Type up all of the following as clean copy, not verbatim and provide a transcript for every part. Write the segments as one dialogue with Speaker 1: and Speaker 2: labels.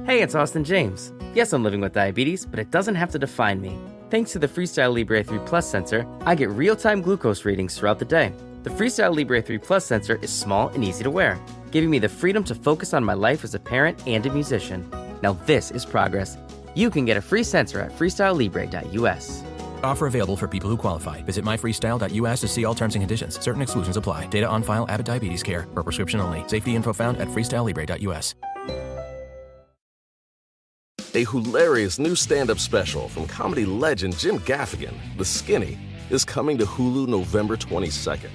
Speaker 1: Hey, it's Austin James. Yes, I'm living with diabetes, but it doesn't have to define me. Thanks to the Freestyle Libre 3 Plus sensor, I get real-time glucose readings throughout the day. The Freestyle Libre 3 Plus sensor is small and easy to wear, giving me the freedom to focus on my life as a parent and a musician. Now this is progress. You can get a free sensor at freestylelibre.us.
Speaker 2: Offer available for people who qualify. Visit myfreestyle.us to see all terms and conditions. Certain exclusions apply. Data on file. Abbott Diabetes Care. For prescription only. Safety info found at freestylelibre.us.
Speaker 3: A hilarious new stand-up special from comedy legend Jim Gaffigan, The Skinny, is coming to Hulu November 22nd.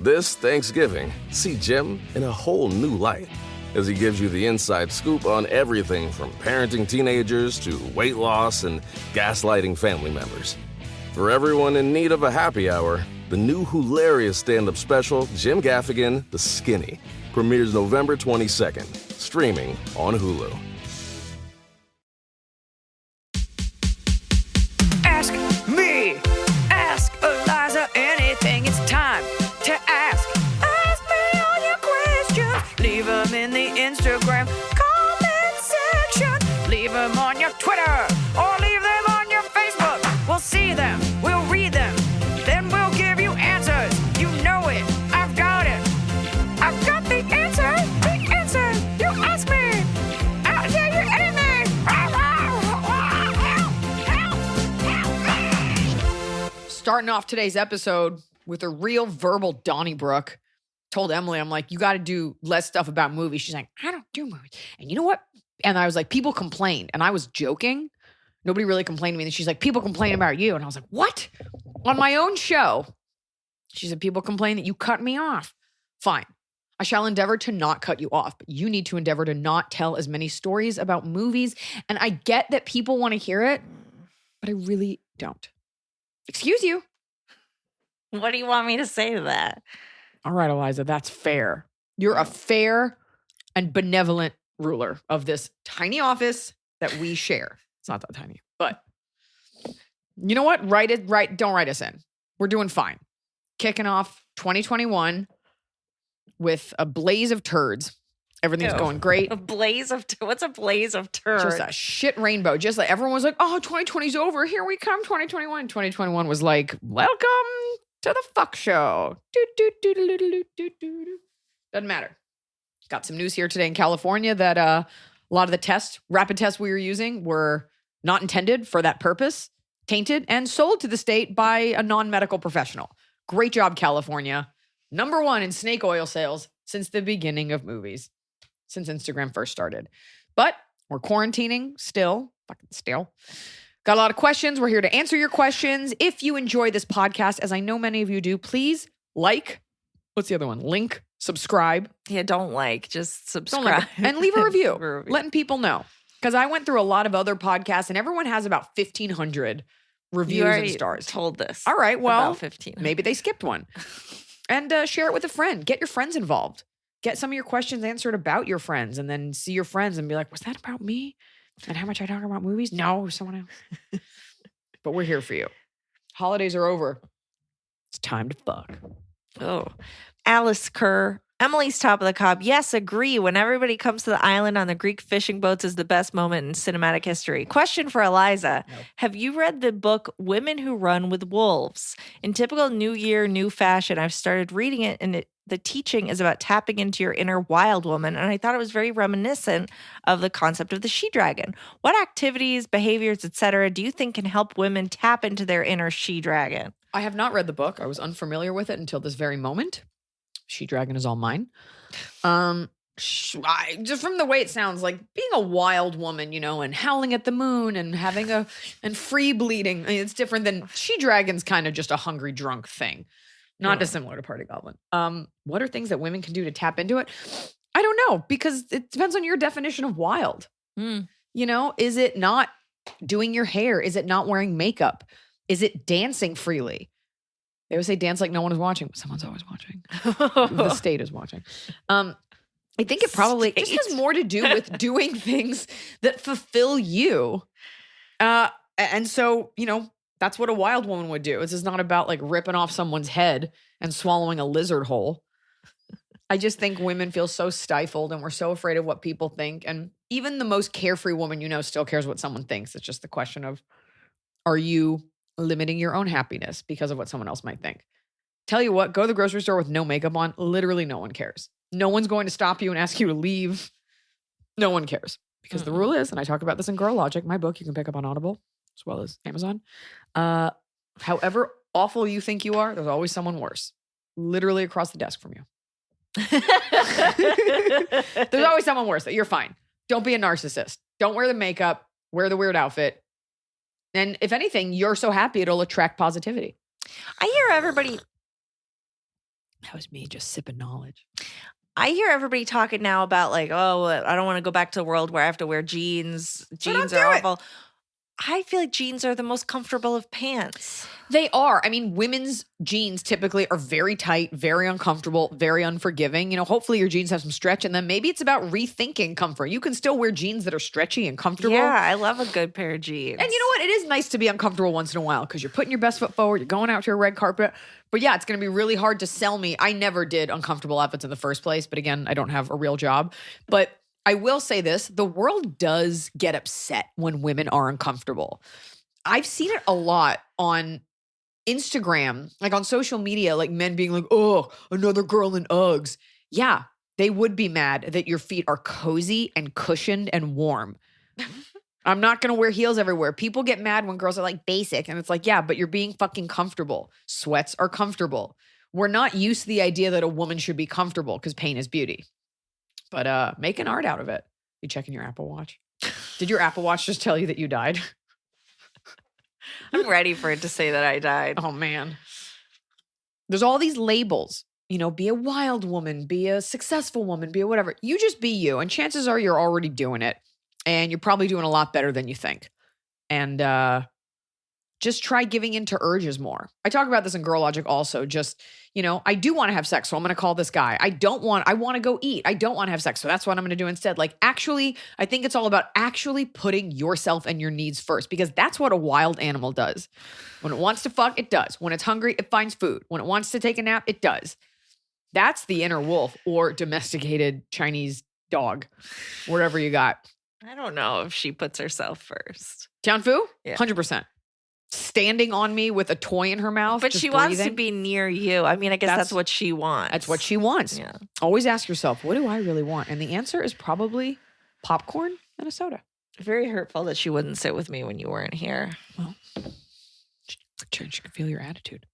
Speaker 3: This Thanksgiving, see Jim in a whole new light as he gives you the inside scoop on everything from parenting teenagers to weight loss and gaslighting family members. For everyone in need of a happy hour, the new hilarious stand-up special, Jim Gaffigan, The Skinny, premieres November 22nd, streaming on Hulu.
Speaker 4: Ask me, ask Iliza anything. It's time to ask. Ask me all your questions. Leave them in the Instagram comment section. Leave them on your Twitter or leave them on your Facebook. We'll see them, we'll read them, then we'll give you answers. You know it, I've got it. I've got the answer, you ask me. I'll tell you anything. Starting off today's episode with a real verbal Donnybrook. Told Emily, I'm like, you got to do less stuff about movies. She's like, I don't do movies. And you know what? And I was like, people complained. And I was joking. Nobody really complained to me. And she's like, people complain about you. And I was like, what? On my own show. She said, people complain that you cut me off. Fine. I shall endeavor to not cut you off. But you need to endeavor to not tell as many stories about movies. And I get that people want to hear it, but I really don't. Excuse you.
Speaker 5: What do you want me to say to that?
Speaker 4: All right, Iliza, that's fair. You're a fair and benevolent ruler of this tiny office that we share. It's not that tiny, but you know what? Don't write us in. We're doing fine. Kicking off 2021 with a blaze of turds. Everything's going great.
Speaker 5: What's a blaze of turds?
Speaker 4: Just a shit rainbow. Just like everyone was like, oh, 2020's over. Here we come, 2021. 2021 was like, welcome to the fuck show. Doesn't matter. Got some news here today in California that a lot of the rapid tests we were using were not intended for that purpose, tainted, and sold to the state by a non-medical professional. Great job, California. Number one in snake oil sales since the beginning of movies, since Instagram first started. But we're quarantining still. Got a lot of questions. We're here to answer your questions. If you enjoy this podcast, as I know many of you do, please what's the other one? Link, subscribe.
Speaker 5: Yeah, just subscribe.
Speaker 4: And leave a review. Letting people know. Because I went through a lot of other podcasts and everyone has about 1,500 reviews and stars.
Speaker 5: Told this.
Speaker 4: All right, well,
Speaker 5: about 15.
Speaker 4: Maybe they skipped one. And share it with a friend. Get your friends involved. Get some of your questions answered about your friends and then see your friends and be like, was that about me? And how much I talk about movies? No, it was someone else. But we're here for you. Holidays are over. It's time to fuck.
Speaker 5: Oh, Alice Kerr. Emily's top of the cob. Yes, agree. When everybody comes to the island on the Greek fishing boats is the best moment in cinematic history. Question for Iliza. No. Have you read the book Women Who Run with Wolves? In typical New Year, new fashion, I've started reading it and the teaching is about tapping into your inner wild woman. And I thought it was very reminiscent of the concept of the she-dragon. What activities, behaviors, etc., do you think can help women tap into their inner she-dragon?
Speaker 4: I have not read the book. I was unfamiliar with it until this very moment. She-dragon is all mine. Just from the way it sounds, like being a wild woman, and howling at the moon and and free bleeding. I mean, it's different than she-dragon's kind of just a hungry drunk thing. Not dissimilar to Party Goblin. What are things that women can do to tap into it? I don't know, because it depends on your definition of wild. Is it not doing your hair? Is it not wearing makeup? Is it dancing freely? They always say dance like no one is watching, but someone's always watching. The state is watching. I think it probably just has more to do with doing things that fulfill you. And so, that's what a wild woman would do. This is not about like ripping off someone's head and swallowing a lizard whole. I just think women feel so stifled and we're so afraid of what people think. And even the most carefree woman you know still cares what someone thinks. It's just the question of, are you limiting your own happiness because of what someone else might think? Tell you what, go to the grocery store with no makeup on. Literally no one cares. No one's going to stop you and ask you to leave. No one cares. Because the rule is, and I talk about this in Girl Logic, my book you can pick up on Audible as well as Amazon. However awful you think you are, there's always someone worse. Literally across the desk from you. There's always someone worse. You're fine. Don't be a narcissist. Don't wear the makeup. Wear the weird outfit. And if anything, you're so happy it'll attract positivity.
Speaker 5: I hear everybody.
Speaker 4: That was me just sipping knowledge.
Speaker 5: I hear everybody talking now about like, oh, I don't want to go back to a world where I have to wear jeans. Jeans are awful. I feel like jeans are the most comfortable of pants.
Speaker 4: They are. I mean, women's jeans typically are very tight, very uncomfortable, very unforgiving. You know, hopefully your jeans have some stretch, and then maybe it's about rethinking comfort. You can still wear jeans that are stretchy and comfortable.
Speaker 5: Yeah, I love a good pair of jeans.
Speaker 4: And you know what? It is nice to be uncomfortable once in a while because you're putting your best foot forward. You're going out to a red carpet. But yeah, it's going to be really hard to sell me. I never did uncomfortable outfits in the first place. But again, I don't have a real job. But I will say this, the world does get upset when women are uncomfortable. I've seen it a lot on Instagram, like on social media, like men being like, oh, another girl in Uggs. Yeah, they would be mad that your feet are cozy and cushioned and warm. I'm not going to wear heels everywhere. People get mad when girls are like basic. And it's like, yeah, but you're being fucking comfortable. Sweats are comfortable. We're not used to the idea that a woman should be comfortable because pain is beauty. But make an art out of it. You checking your Apple Watch? Did your Apple Watch just tell you that you died?
Speaker 5: I'm ready for it to say that I died.
Speaker 4: Oh, man. There's all these labels. You know, be a wild woman, be a successful woman, be a whatever. You just be you. And chances are you're already doing it. And you're probably doing a lot better than you think. And just try giving in to urges more. I talk about this in Girl Logic also. Just, you know, I do want to have sex, so I'm going to call this guy. I want to go eat. I don't want to have sex, so that's what I'm going to do instead. Like, actually, I think it's all about actually putting yourself and your needs first, because that's what a wild animal does. When it wants to fuck, it does. When it's hungry, it finds food. When it wants to take a nap, it does. That's the inner wolf or domesticated Chinese dog, whatever you got.
Speaker 5: I don't know if she puts herself first.
Speaker 4: Tianfu?
Speaker 5: Yeah.
Speaker 4: 100%. Standing on me with a toy in her mouth.
Speaker 5: But she wants to be near you. I mean, I guess that's what she wants.
Speaker 4: That's what she wants.
Speaker 5: Yeah.
Speaker 4: Always ask yourself, what do I really want? And the answer is probably popcorn and a soda.
Speaker 5: Very hurtful that she wouldn't sit with me when you weren't here.
Speaker 4: Well, she could feel your attitude.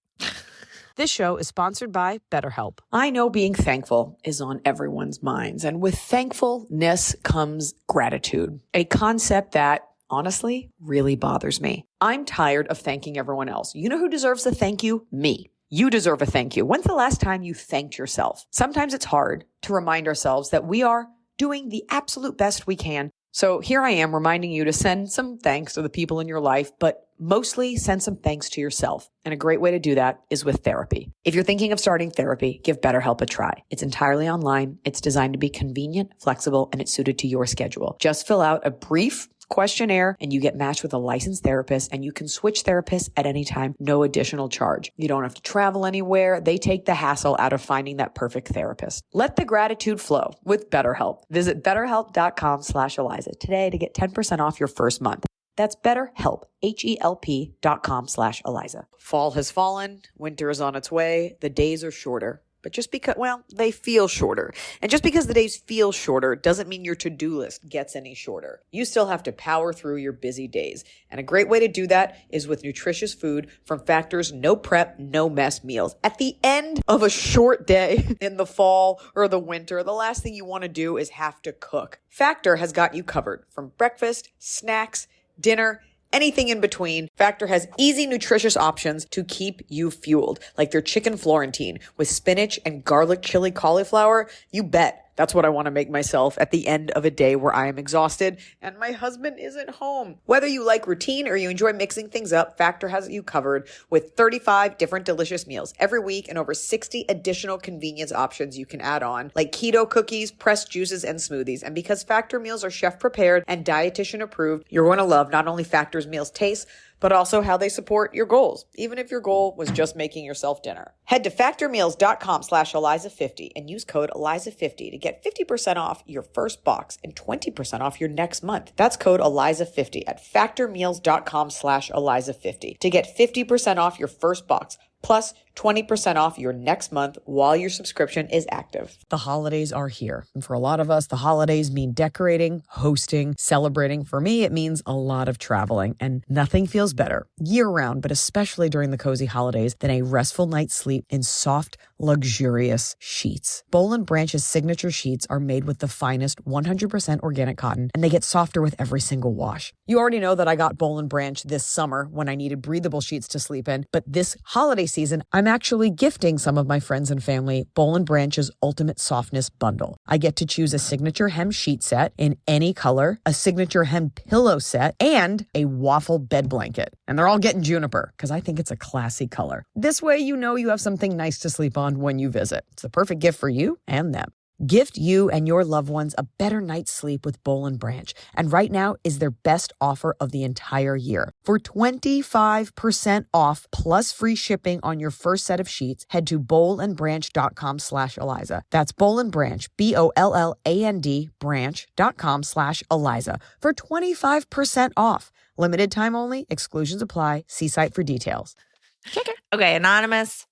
Speaker 4: This show is sponsored by BetterHelp. I know being thankful is on everyone's minds. And with thankfulness comes gratitude, a concept that honestly really bothers me. I'm tired of thanking everyone else. You know who deserves a thank you? Me. You deserve a thank you. When's the last time you thanked yourself? Sometimes it's hard to remind ourselves that we are doing the absolute best we can. So here I am reminding you to send some thanks to the people in your life, but mostly send some thanks to yourself. And a great way to do that is with therapy. If you're thinking of starting therapy, give BetterHelp a try. It's entirely online. It's designed to be convenient, flexible, and it's suited to your schedule. Just fill out a brief questionnaire and you get matched with a licensed therapist, and you can switch therapists at any time, no additional charge. You don't have to travel anywhere. They take the hassle out of finding that perfect therapist. Let the gratitude flow with BetterHelp. Visit betterhelp.com/Iliza today to get 10% off your first month. That's BetterHelp, HELP.com/Iliza. Fall has fallen. Winter is on its way. The days are shorter. But just because, well, they feel shorter. And just because the days feel shorter doesn't mean your to-do list gets any shorter. You still have to power through your busy days. And a great way to do that is with nutritious food from Factor's no prep, no mess meals. At the end of a short day in the fall or the winter, the last thing you want to do is have to cook. Factor has got you covered from breakfast, snacks, dinner, anything in between. Factor has easy, nutritious options to keep you fueled, like their chicken Florentine with spinach and garlic chili cauliflower. You bet. That's what I want to make myself at the end of a day where I am exhausted and my husband isn't home. Whether you like routine or you enjoy mixing things up, Factor has you covered with 35 different delicious meals every week and over 60 additional convenience options you can add on, like keto cookies, pressed juices, and smoothies. And because Factor meals are chef prepared and dietitian approved, you're going to love not only Factor's meals taste,
Speaker 6: but also how they support your goals, even if your goal was just making yourself dinner. Head to factormeals.com/Eliza50 and use code Eliza50 to get 50% off your first box and 20% off your next month. That's code Eliza50 at factormeals.com/Eliza50 to get 50% off your first box plus 20% off your next month while your subscription is active. The holidays are here. And for a lot of us, the holidays mean decorating, hosting, celebrating. For me, it means a lot of traveling, and nothing feels better year-round, but especially during the cozy holidays, than a restful night's sleep in soft, luxurious sheets. Boll & Branch's signature sheets are made with the finest 100% organic cotton, and they get softer with every single wash. You already know that I got Boll & Branch this summer when I needed breathable sheets to sleep in, but this holiday season, I'm actually gifting some of my friends and family Boll & Branch's Ultimate Softness Bundle. I get to choose a signature hem sheet set in any color, a signature hem pillow set, and a waffle bed blanket. And they're all getting juniper because I think it's a classy color. This way you know you have something nice to sleep on when you visit. It's the perfect gift for you and them. Gift you and your loved ones a better night's sleep with Boll & Branch. And right now is their best offer of the entire year. For 25% off plus free shipping on your first set of sheets, head to bollandbranch.com/Eliza. That's Boll & Branch, BOLLAND branch.com/Eliza for 25% off. Limited time only. Exclusions apply. See site for details.
Speaker 5: Okay, anonymous.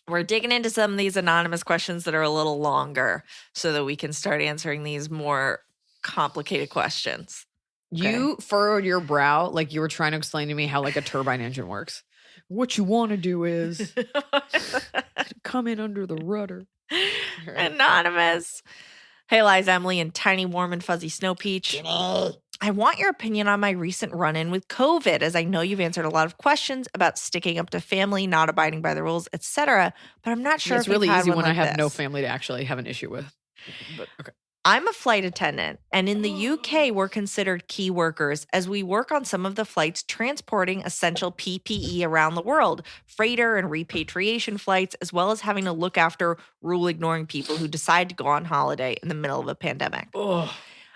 Speaker 5: We're digging into some of these anonymous questions that are a little longer so that we can start answering these more complicated questions.
Speaker 4: You furrowed your brow like you were trying to explain to me how like a turbine engine works. What you want to do is come in under the rudder.
Speaker 5: Anonymous. Hey, Liza, Emily, and tiny, warm, and fuzzy Snow Peach. I want your opinion on my recent run-in with COVID, as I know you've answered a lot of questions about sticking up to family, not abiding by the rules, etc. But I'm not sure
Speaker 4: It's
Speaker 5: if
Speaker 4: really
Speaker 5: you've had
Speaker 4: easy
Speaker 5: one
Speaker 4: when
Speaker 5: like
Speaker 4: I have no
Speaker 5: this.
Speaker 4: family to actually have an issue with. But okay.
Speaker 5: I'm a flight attendant, and in the UK, we're considered key workers as we work on some of the flights transporting essential PPE around the world, freighter and repatriation flights, as well as having to look after rule-ignoring people who decide to go on holiday in the middle of a pandemic.
Speaker 4: Ugh.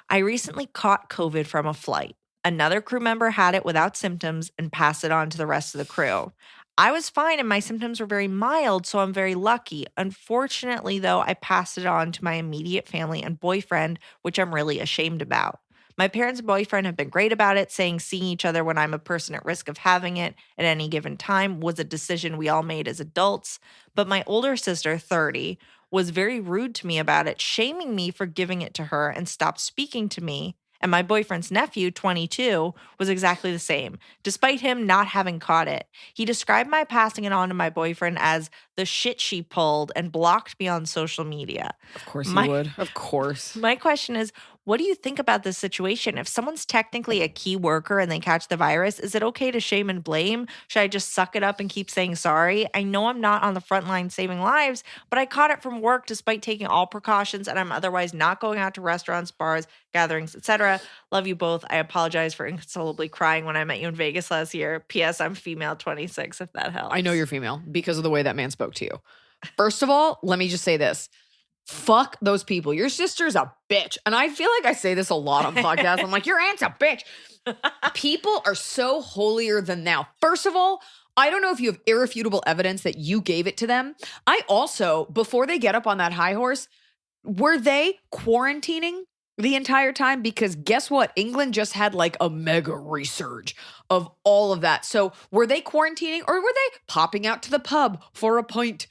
Speaker 5: I recently caught COVID from a flight. Another crew member had it without symptoms and passed it on to the rest of the crew. I was fine and my symptoms were very mild, so I'm very lucky. Unfortunately, though, I passed it on to my immediate family and boyfriend, which I'm really ashamed about. My parents and boyfriend have been great about it, saying seeing each other when I'm a person at risk of having it at any given time was a decision we all made as adults. But my older sister, 30, was very rude to me about it, shaming me for giving it to her and stopped speaking to me. And my boyfriend's nephew, 22, was exactly the same, despite him not having caught it. He described my passing it on to my boyfriend as the shit she pulled and blocked me on social media.
Speaker 4: Of course you would. Of course.
Speaker 5: My question is, what do you think about this situation? If someone's technically a key worker and they catch the virus, is it okay to shame and blame? Should I just suck it up and keep saying sorry? I know I'm not on the front line saving lives, but I caught it from work despite taking all precautions, and I'm otherwise not going out to restaurants, bars, gatherings, etc. Love you both. I apologize for inconsolably crying when I met you in Vegas last year. P.S. I'm female 26, if that helps.
Speaker 4: I know you're female because of the way that man spoke to you. First of all, let me just say this. Fuck those people. Your sister's a bitch. And I feel like I say this a lot on podcasts. I'm like, your aunt's a bitch. People are so holier than thou. First of all, I don't know if you have irrefutable evidence that you gave it to them. I also, before they get up on that high horse, were they quarantining the entire time? Because guess what? England just had like a mega resurge of all of that. So were they quarantining or were they popping out to the pub for a pint?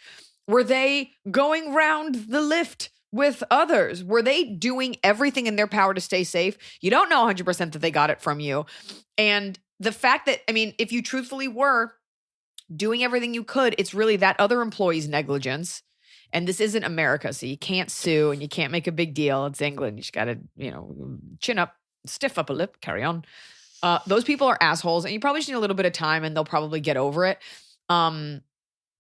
Speaker 4: Were they going round the lift with others? Were they doing everything in their power to stay safe? You don't know 100% that they got it from you. And the fact that, I mean, if you truthfully were doing everything you could, it's really that other employee's negligence. And this isn't America, so you can't sue and you can't make a big deal. It's England. You just got to, chin up, stiff up a lip, carry on. Those people are assholes, and you probably just need a little bit of time and they'll probably get over it.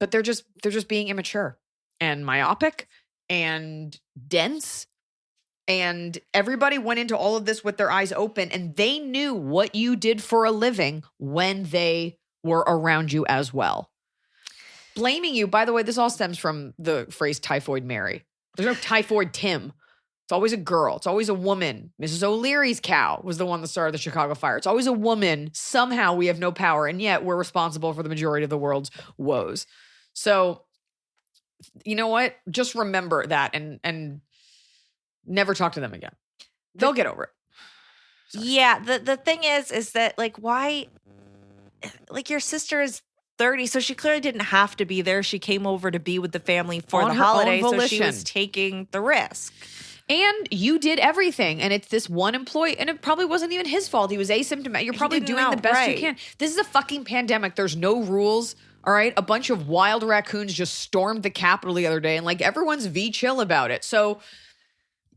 Speaker 4: But they're just being immature and myopic and dense. And everybody went into all of this with their eyes open, and they knew what you did for a living when they were around you as well. Blaming you, by the way, this all stems from the phrase typhoid Mary. There's no typhoid Tim. It's always a girl. It's always a woman. Mrs. O'Leary's cow was the one that started the Chicago fire. It's always a woman. Somehow we have no power, and yet we're responsible for the majority of the world's woes. So, you know what? Just remember that and never talk to them again. They'll get over it. Sorry.
Speaker 5: Yeah. The thing is that like, why, like your sister is 30, so she clearly didn't have to be there. She came over to be with the family for
Speaker 4: On
Speaker 5: the
Speaker 4: her own
Speaker 5: holiday, so she
Speaker 4: volition.
Speaker 5: was taking the risk.
Speaker 4: And you did everything. And it's this one employee, and it probably wasn't even his fault. He was asymptomatic. You're probably
Speaker 5: didn't
Speaker 4: doing the
Speaker 5: know,
Speaker 4: best you
Speaker 5: right.
Speaker 4: can. This is a fucking pandemic. There's no rules. All right. A bunch of wild raccoons just stormed the Capitol the other day, and like everyone's chill about it. So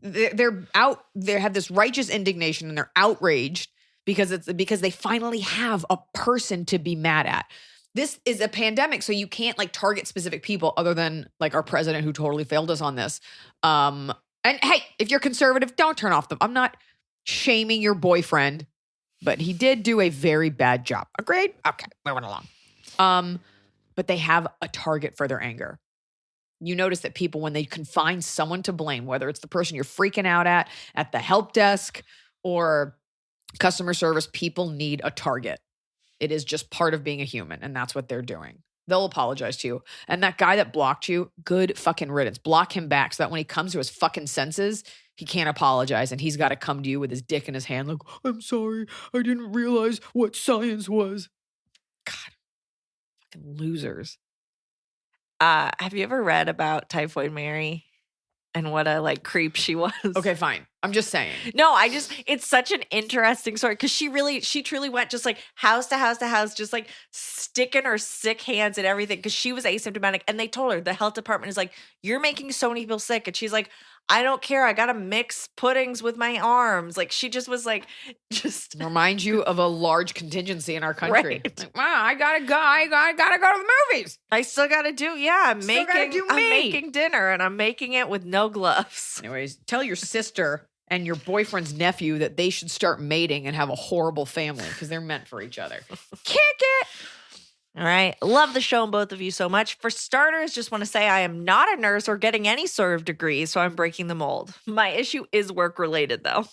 Speaker 4: they're out. They have this righteous indignation, and they're outraged because they finally have a person to be mad at. This is a pandemic, so you can't like target specific people other than like our president who totally failed us on this. And hey, if you're conservative, don't turn off them. I'm not shaming your boyfriend, but he did do a very bad job. Agreed? Okay, moving along. But they have a target for their anger. You notice that people, when they can find someone to blame, whether it's the person you're freaking out at the help desk or customer service, people need a target. It is just part of being a human, and that's what they're doing. They'll apologize to you. And that guy that blocked you, good fucking riddance. Block him back so that when he comes to his fucking senses, he can't apologize, and he's got to come to you with his dick in his hand like, I'm sorry, I didn't realize what science was. God, fucking losers.
Speaker 5: Have you ever read about Typhoid Mary and what a like creep she was?
Speaker 4: Okay, fine. I'm just saying.
Speaker 5: No, it's such an interesting story because she truly went just like house to house to house, just like sticking her sick hands and everything because she was asymptomatic. And they told her, the health department is like, you're making so many people sick. And she's like, I don't care. I got to mix puddings with my arms. Like she just was like, just
Speaker 4: Remind you of a large contingency in our country.
Speaker 5: Right.
Speaker 4: Like, wow, I gotta go to the movies.
Speaker 5: I still got to do, I'm
Speaker 4: Still gotta do
Speaker 5: I'm
Speaker 4: me.
Speaker 5: making dinner and I'm making it with no gloves.
Speaker 4: Anyways, tell your sister and your boyfriend's nephew that they should start mating and have a horrible family because they're meant for each other. Kick it.
Speaker 5: All right. Love the show and both of you so much. For starters, just want to say I am not a nurse or getting any sort of degree, so I'm breaking the mold. My issue is work related, though.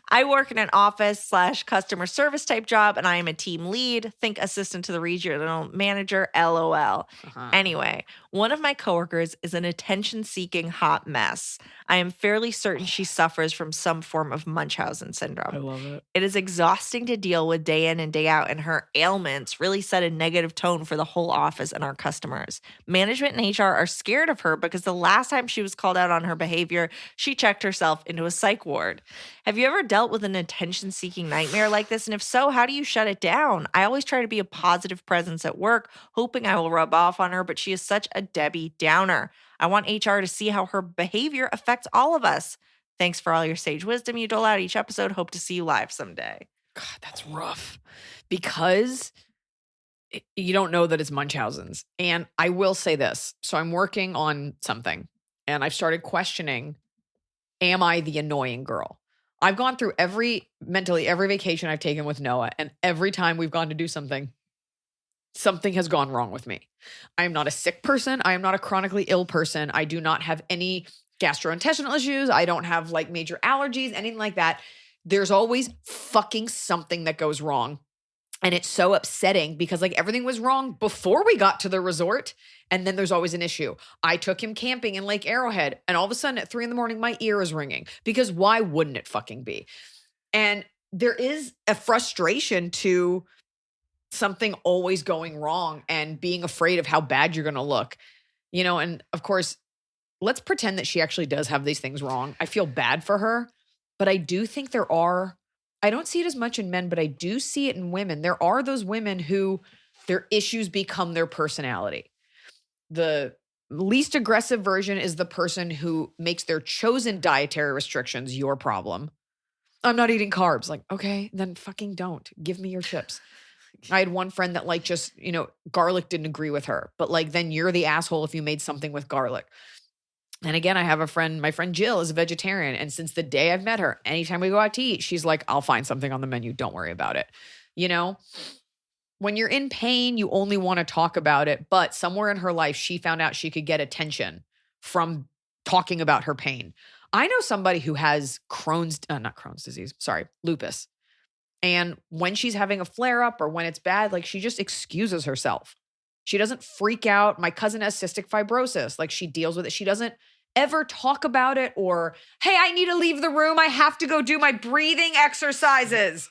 Speaker 5: I work in an office / customer service type job, and I am a team lead. Think assistant to the regional manager, LOL. Anyway, one of my coworkers is an attention-seeking hot mess. I am fairly certain she suffers from some form of Munchausen syndrome.
Speaker 4: I love it.
Speaker 5: It is exhausting to deal with day in and day out, and her ailments really set a negative tone for the whole office and our customers. Management and HR are scared of her because the last time she was called out on her behavior, she checked herself into a psych ward. Have you ever dealt with an attention-seeking nightmare like this? And if so, how do you shut it down? I always try to be a positive presence at work, hoping I will rub off on her, but she is such a Debbie Downer. I want HR to see how her behavior affects all of us. Thanks for all your sage wisdom you dole out each episode. Hope to see you live someday.
Speaker 4: God, that's rough because you don't know that it's Munchausen's. And I will say this. So I'm working on something and I've started questioning, am I the annoying girl? I've gone through every vacation I've taken with Noah, and every time we've gone to do something, something has gone wrong with me. I am not a sick person. I am not a chronically ill person. I do not have any gastrointestinal issues. I don't have like major allergies, anything like that. There's always fucking something that goes wrong. And it's so upsetting because like everything was wrong before we got to the resort. And then there's always an issue. I took him camping in Lake Arrowhead, and all of a sudden at 3 a.m, my ear is ringing because why wouldn't it fucking be? And there is a frustration to something always going wrong and being afraid of how bad you're going to look, you know? And of course, let's pretend that she actually does have these things wrong. I feel bad for her, but I do think I don't see it as much in men, but I do see it in women. There are those women who their issues become their personality. The least aggressive version is the person who makes their chosen dietary restrictions your problem. I'm not eating carbs. Like, okay, then fucking don't. Give me your chips. I had one friend that like just, garlic didn't agree with her, but like then you're the asshole if you made something with garlic. And again, I have a friend, my friend Jill is a vegetarian. And since the day I've met her, anytime we go out to eat, she's like, I'll find something on the menu. Don't worry about it. When you're in pain, you only want to talk about it. But somewhere in her life, she found out she could get attention from talking about her pain. I know somebody who has lupus. And when she's having a flare up or when it's bad, like she just excuses herself. She doesn't freak out. My cousin has cystic fibrosis. Like she deals with it. She doesn't ever talk about it or, hey, I need to leave the room. I have to go do my breathing exercises.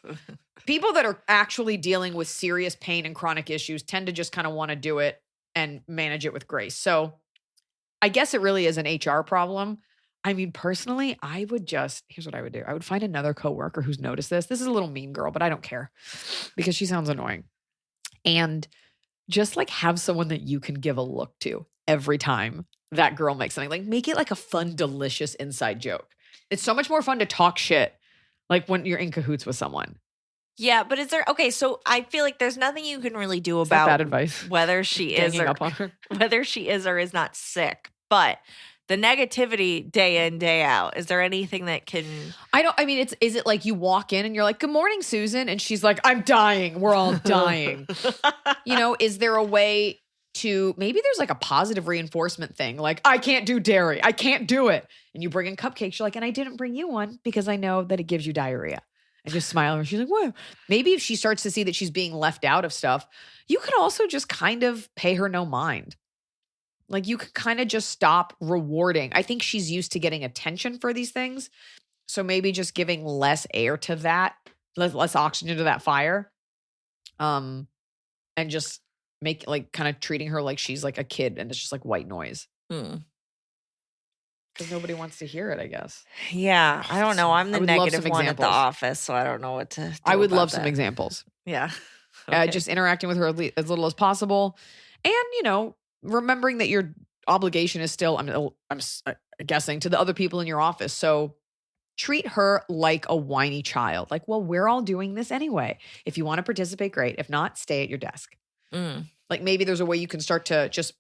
Speaker 4: People that are actually dealing with serious pain and chronic issues tend to just kind of want to do it and manage it with grace. So I guess it really is an HR problem. I mean, personally, here's what I would do. I would find another coworker who's noticed this. This is a little mean girl, but I don't care because she sounds annoying. And just like have someone that you can give a look to every time that girl makes something. Like make it like a fun, delicious inside joke. It's so much more fun to talk shit like when you're in cahoots with someone.
Speaker 5: Yeah, but so I feel like there's nothing you can really do
Speaker 4: Is that
Speaker 5: about
Speaker 4: bad advice?
Speaker 5: whether she is
Speaker 4: Ganging up on her.
Speaker 5: whether she is or is not sick. But the negativity day in, day out, is there anything that can
Speaker 4: is it like you walk in and you're like, good morning, Susan? And she's like, I'm dying. We're all dying. Is there a way to, maybe there's like a positive reinforcement thing. Like, I can't do dairy. I can't do it. And you bring in cupcakes. You're like, and I didn't bring you one because I know that it gives you diarrhea. And just smile. And she's like, whoa. Maybe if she starts to see that she's being left out of stuff, you could also just kind of pay her no mind. Like you could kind of just stop rewarding. I think she's used to getting attention for these things. So maybe just giving less air to that, less oxygen to that fire. And just make like kind of treating her like she's like a kid and it's just like white noise. Because nobody wants to hear it, I guess.
Speaker 5: Yeah, I don't know. I'm the negative one at the
Speaker 4: examples.
Speaker 5: office, so I don't know what to do
Speaker 4: I would
Speaker 5: about
Speaker 4: love
Speaker 5: that.
Speaker 4: some exampple.
Speaker 5: Yeah. Okay.
Speaker 4: Just interacting with her as little as possible. And, remembering that your obligation is still, I'm guessing, to the other people in your office. So treat her like a whiny child. Like, well, we're all doing this anyway. If you want to participate, great. If not, stay at your desk. Like maybe there's a way you can start to just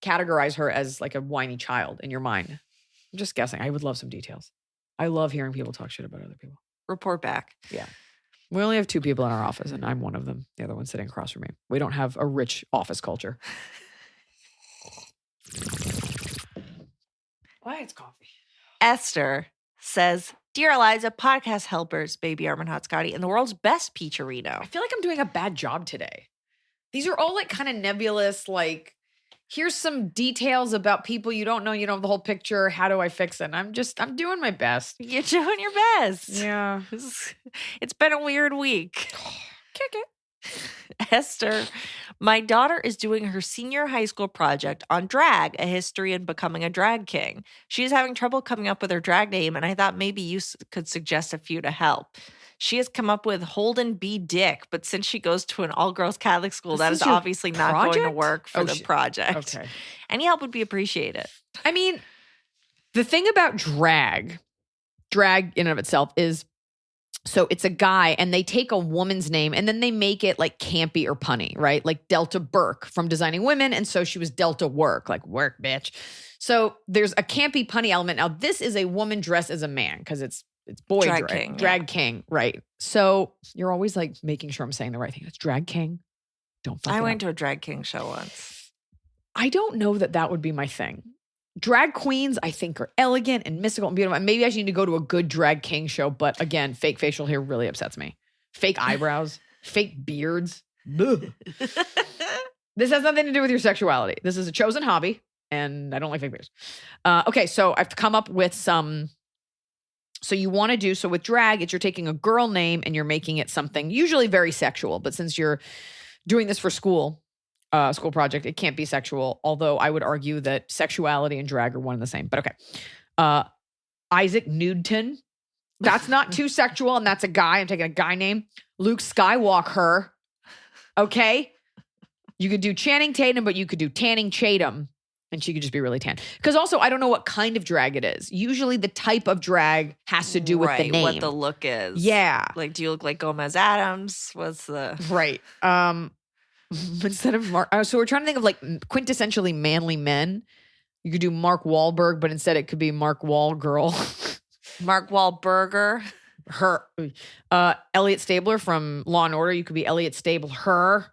Speaker 4: categorize her as like a whiny child in your mind. I'm just guessing. I would love some details. I love hearing people talk shit about other people.
Speaker 5: Report back.
Speaker 4: Yeah. We only have 2 people in our office and I'm one of them. The other one's sitting across from me. We don't have a rich office culture. Why? It's coffee.
Speaker 5: Esther says, Dear Iliza, podcast helpers, baby Armin Hot Scotty, and the world's best peacherino.
Speaker 4: I feel like I'm doing a bad job today. These are all like kind of nebulous, like, here's some details about people you don't know. You don't have the whole picture. How do I fix it? And I'm doing my best.
Speaker 5: You're doing your best.
Speaker 4: Yeah.
Speaker 5: It's been a weird week.
Speaker 4: Kick it.
Speaker 5: Esther, my daughter is doing her senior high school project on drag, a history in becoming a drag king. She is having trouble coming up with her drag name, and I thought maybe you could suggest a few to help. She has come up with Holden B. Dick, but since she goes to an all-girls Catholic school, that is obviously not going to work for the project.
Speaker 4: Okay.
Speaker 5: Any help would be appreciated.
Speaker 4: I mean, the thing about drag in and of itself is, so it's a guy and they take a woman's name and then they make it like campy or punny, right? Like Delta Burke from Designing Women. And so she was Delta Work, like work, bitch. So there's a campy, punny element. Now, this is a woman dressed as a man because it's boy drag king, right? So you're always like making sure I'm saying the right thing. It's drag king. Don't fuck it
Speaker 5: I went
Speaker 4: up.
Speaker 5: to a drag king show once.
Speaker 4: I don't know that would be my thing. Drag queens, I think, are elegant and mystical and beautiful. And maybe I should need to go to a good drag king show. But again, fake facial hair really upsets me. Fake eyebrows, fake beards. This has nothing to do with your sexuality. This is a chosen hobby, and I don't like fake beards. Okay, so I've come up with some. So you want to do, so with drag, it's you're taking a girl name and you're making it something usually very sexual. But since you're doing this for school project, it can't be sexual. Although I would argue that sexuality and drag are one and the same. But okay. Isaac Newton. That's not too sexual. And that's a guy. I'm taking a guy name. Luke Skywalker. Okay. You could do Channing Tatum, but you could do Tanning Chatham. And she could just be really tan. Because also, I don't know what kind of drag it is. Usually the type of drag has to do with the name.
Speaker 5: What the look is.
Speaker 4: Yeah.
Speaker 5: Like, do you look like Gomez Adams? What's the...
Speaker 4: Right. Instead of Mark. So we're trying to think of like quintessentially manly men. You could do Mark Wahlberg, but instead it could be Mark Wahlgirl.
Speaker 5: Mark Wahlberger.
Speaker 4: Her. Elliot Stabler from Law and Order. You could be Elliot Stable. Her.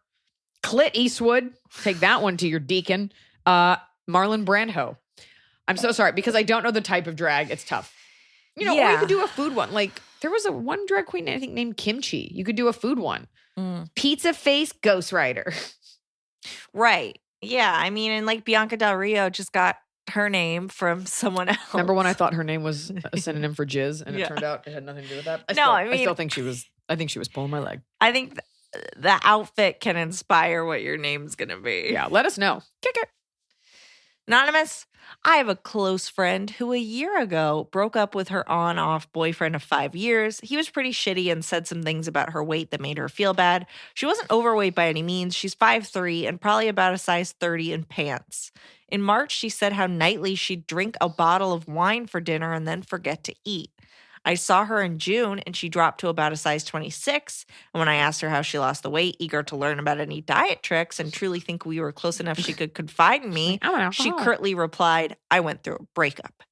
Speaker 4: Clint Eastwood. Take that one to your deacon. Marlon Brando. I'm so sorry because I don't know the type of drag. It's tough. Or you
Speaker 5: Yeah.
Speaker 4: could do a food one. Like there was one drag queen, I think, named Kimchi. You could do a food one. Pizza face ghostwriter.
Speaker 5: Right. Yeah. I mean, and like Bianca Del Rio just got her name from someone else.
Speaker 4: Remember when I thought her name was a synonym for jizz, and it
Speaker 5: Yeah.
Speaker 4: turned out it had nothing to do with that?
Speaker 5: I
Speaker 4: still think she was. I think she was pulling my leg.
Speaker 5: I think the outfit can inspire what your name's going to be.
Speaker 4: Yeah, let us know. Kick it.
Speaker 5: Anonymous, I have a close friend who a year ago broke up with her on-off boyfriend of 5 years. He was pretty shitty and said some things about her weight that made her feel bad. She wasn't overweight by any means. She's 5'3" and probably about a size 30 in pants. In March, she said how nightly she'd drink a bottle of wine for dinner and then forget to eat. I saw her in June and she dropped to about a size 26. And when I asked her how she lost the weight, eager to learn about any diet tricks and truly think we were close enough she could confide in me,
Speaker 4: I'm an
Speaker 5: she
Speaker 4: alcoholic.
Speaker 5: curtly replied, I went through a breakup.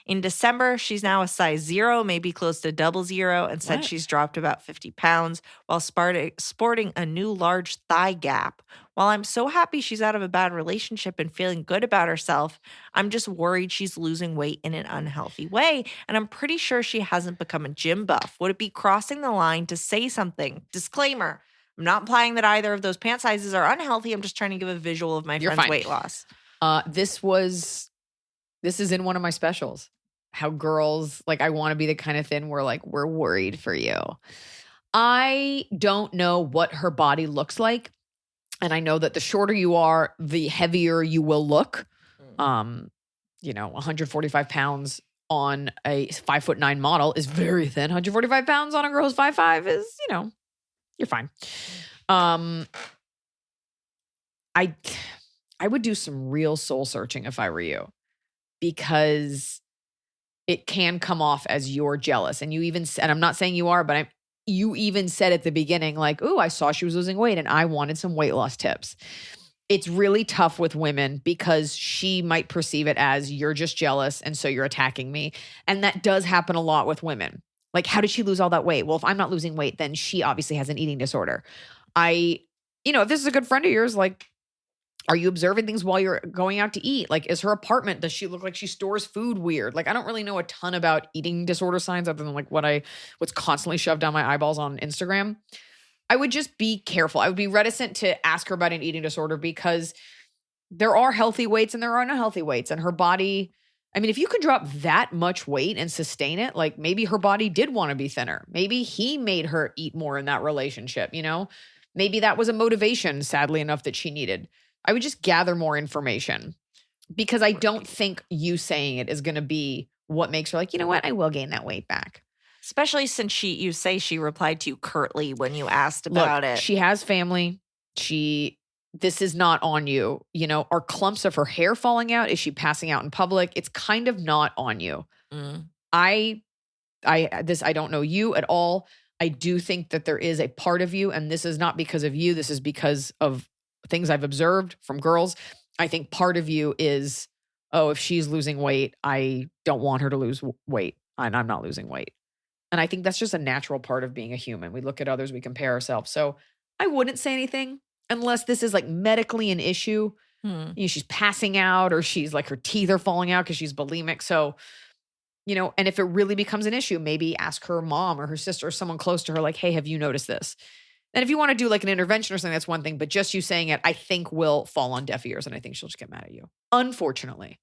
Speaker 5: In December, she's now a size 0, maybe close to 00, and said
Speaker 4: What?
Speaker 5: she's dropped about 50 pounds while sporting a new large thigh gap. While I'm so happy she's out of a bad relationship and feeling good about herself, I'm just worried she's losing weight in an unhealthy way, and I'm pretty sure she hasn't become a gym buff. Would it be crossing the line to say something? Disclaimer, I'm not implying that either of those pant sizes are unhealthy. I'm just trying to give a visual of my
Speaker 4: You're
Speaker 5: friend's
Speaker 4: fine.
Speaker 5: weight loss.
Speaker 4: This is in one of my specials. How girls, like, I want to be the kind of thin where, like, we're worried for you. I don't know what her body looks like. And I know that the shorter you are, the heavier you will look. 145 pounds on a 5'9" model is very thin. 145 pounds on a girl who's 5'5" is, you're fine. I would do some real soul searching if I were you, because it can come off as you're jealous. And you even said, and I'm not saying you are, but you even said at the beginning, like, ooh, I saw she was losing weight and I wanted some weight loss tips. It's really tough with women because she might perceive it as you're just jealous and so you're attacking me. And that does happen a lot with women. Like, how did she lose all that weight? Well, if I'm not losing weight, then she obviously has an eating disorder. If this is a good friend of yours, like, are you observing things while you're going out to eat? Like, is her apartment, does she look like she stores food weird? Like, I don't really know a ton about eating disorder signs other than like what's constantly shoved down my eyeballs on Instagram. I would just be careful. I would be reticent to ask her about an eating disorder because there are healthy weights and there are unhealthy weights. And her body, I mean, if you could drop that much weight and sustain it, like maybe her body did want to be thinner. Maybe he made her eat more in that relationship, Maybe that was a motivation, sadly enough, that she needed. I would just gather more information because I don't think you saying it is going to be what makes her like, you know what, I will gain that weight back.
Speaker 5: Especially since you say she replied to you curtly when you asked about it.
Speaker 4: She has family. This is not on you. Are clumps of her hair falling out? Is she passing out in public? It's kind of not on you. I don't know you at all. I do think that there is a part of you, and this is not because of you. This is because of things I've observed from girls. I think part of you is, oh, if she's losing weight, I don't want her to lose weight, and I'm not losing weight. And I think that's just a natural part of being a human. We look at others, we compare ourselves. So I wouldn't say anything unless this is like medically an issue. She's passing out or she's like her teeth are falling out because she's bulimic. So, and if it really becomes an issue, maybe ask her mom or her sister or someone close to her, like, hey, have you noticed this? And if you want to do like an intervention or something, that's one thing. But just you saying it, I think will fall on deaf ears. And I think she'll just get mad at you. Unfortunately.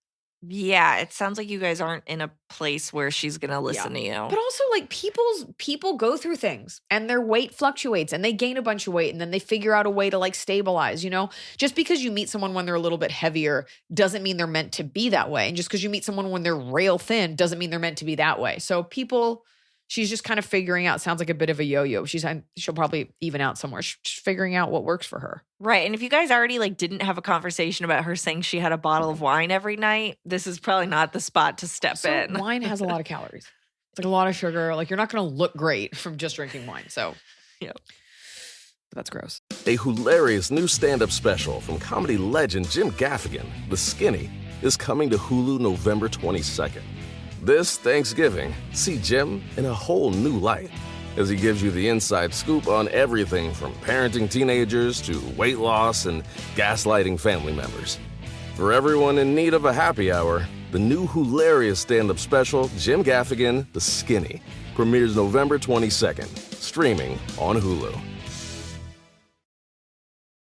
Speaker 5: Yeah, it sounds like you guys aren't in a place where she's going to listen to you.
Speaker 4: But also like people go through things and their weight fluctuates and they gain a bunch of weight and then they figure out a way to like stabilize, Just because you meet someone when they're a little bit heavier doesn't mean they're meant to be that way. And just because you meet someone when they're rail thin doesn't mean they're meant to be that way. So she's just kind of figuring out, sounds like a bit of a yo-yo. She'll probably even out somewhere. She's just figuring out what works for her.
Speaker 5: Right. And if you guys already like didn't have a conversation about her saying she had a bottle of wine every night, this is probably not the spot to step in.
Speaker 4: Wine has a lot of calories. It's like a lot of sugar. Like you're not going to look great from just drinking wine. So, But that's gross.
Speaker 3: A hilarious new stand-up special from comedy legend Jim Gaffigan, The Skinny, is coming to Hulu November 22nd. This Thanksgiving, see Jim in a whole new light as he gives you the inside scoop on everything from parenting teenagers to weight loss and gaslighting family members. For everyone in need of a happy hour, the new hilarious stand-up special, Jim Gaffigan, The Skinny, premieres November 22nd, streaming on Hulu.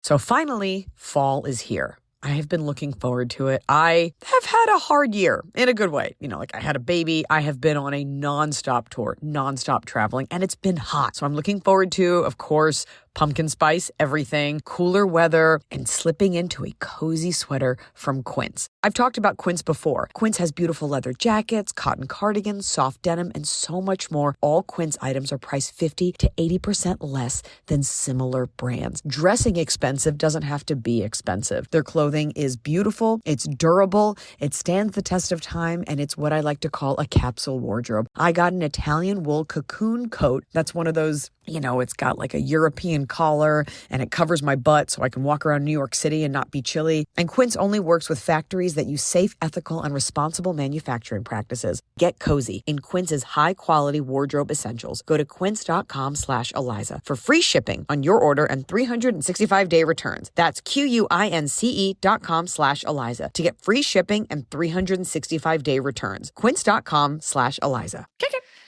Speaker 6: So finally, fall is here. I have been looking forward to it. I have had a hard year in a good way. Like I had a baby. I have been on a nonstop tour, nonstop traveling, and it's been hot. So I'm looking forward to, of course, pumpkin spice, everything, cooler weather, and slipping into a cozy sweater from Quince. I've talked about Quince before. Quince has beautiful leather jackets, cotton cardigans, soft denim, and so much more. All Quince items are priced 50 to 80% less than similar brands. Dressing expensive doesn't have to be expensive. Their clothing is beautiful, it's durable, it stands the test of time, and it's what I like to call a capsule wardrobe. I got an Italian wool cocoon coat. That's one of those, it's got like a European collar and it covers my butt so I can walk around New York City and not be chilly. And Quince only works with factories that use safe, ethical, and responsible manufacturing practices. Get cozy in Quince's high-quality wardrobe essentials. Go to quince.com/Iliza for free shipping on your order and 365-day returns. That's QUINCE.com/Iliza to get free shipping and 365-day returns. Quince.com/Iliza.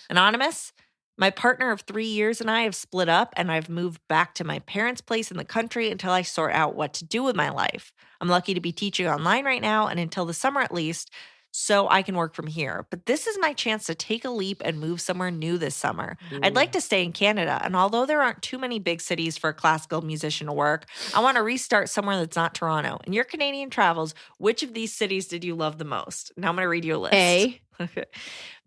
Speaker 5: Anonymous? My partner of 3 years and I have split up, and I've moved back to my parents' place in the country until I sort out what to do with my life. I'm lucky to be teaching online right now, and until the summer at least, so I can work from here. But this is my chance to take a leap and move somewhere new this summer. I'd like to stay in Canada, and although there aren't too many big cities for a classical musician to work, I want to restart somewhere that's not Toronto. In your Canadian travels, which of these cities did you love the most? Now I'm going to read you a list.
Speaker 4: A.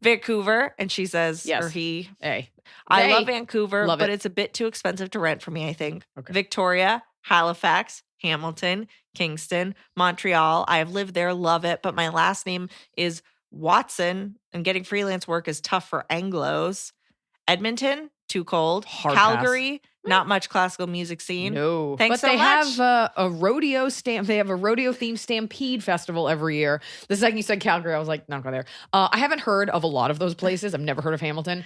Speaker 5: Vancouver, and she says,
Speaker 4: Yes.
Speaker 5: or he.
Speaker 4: A.
Speaker 5: I
Speaker 4: A.
Speaker 5: love Vancouver,
Speaker 4: Love
Speaker 5: but
Speaker 4: it.
Speaker 5: it's a bit too expensive to rent for me, I think.
Speaker 4: Okay.
Speaker 5: Victoria, Halifax, Hamilton, Kingston, Montreal. I have lived there, love it, but my last name is Watson, and getting freelance work is tough for Anglos. Edmonton, too cold.
Speaker 4: Hard
Speaker 5: Calgary, not much classical music scene.
Speaker 4: No.
Speaker 5: Thanks
Speaker 4: but
Speaker 5: so
Speaker 4: they
Speaker 5: much.
Speaker 4: have a rodeo stamp. They have a rodeo themed stampede festival every year. The second you said Calgary, I was like, not go there. I haven't heard of a lot of those places. I've never heard of Hamilton.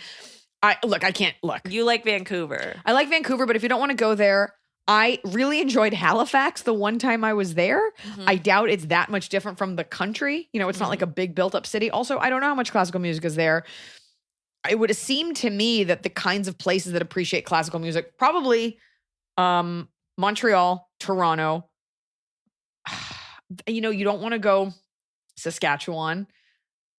Speaker 4: I can't look.
Speaker 5: You like Vancouver.
Speaker 4: I like Vancouver, but if you don't want to go there, I really enjoyed Halifax the one time I was there. I doubt it's that much different from the country. It's not like a big built up city. Also, I don't know how much classical music is there. It would have seemed to me that the kinds of places that appreciate classical music, probably Montreal, Toronto. You don't want to go Saskatchewan.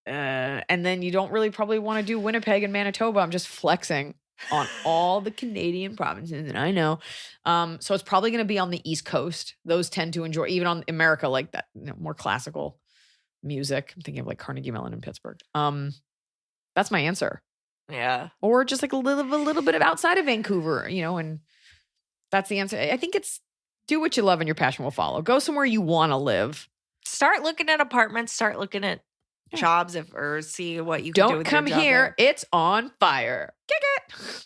Speaker 4: And then you don't really probably want to do Winnipeg and Manitoba. I'm just flexing on all the Canadian provinces that I know. So it's probably going to be on the East Coast. Those tend to enjoy, even on America, like that, more classical music. I'm thinking of like Carnegie Mellon in Pittsburgh. That's my answer.
Speaker 5: Yeah.
Speaker 4: Or just like a little bit of outside of Vancouver, and that's the answer. I think it's do what you love and your passion will follow. Go somewhere you want to live.
Speaker 5: Start looking at apartments. Start looking at jobs or see what you can do
Speaker 4: Don't
Speaker 5: with
Speaker 4: come
Speaker 5: your job
Speaker 4: here.
Speaker 5: there.
Speaker 4: It's on fire. Kick it.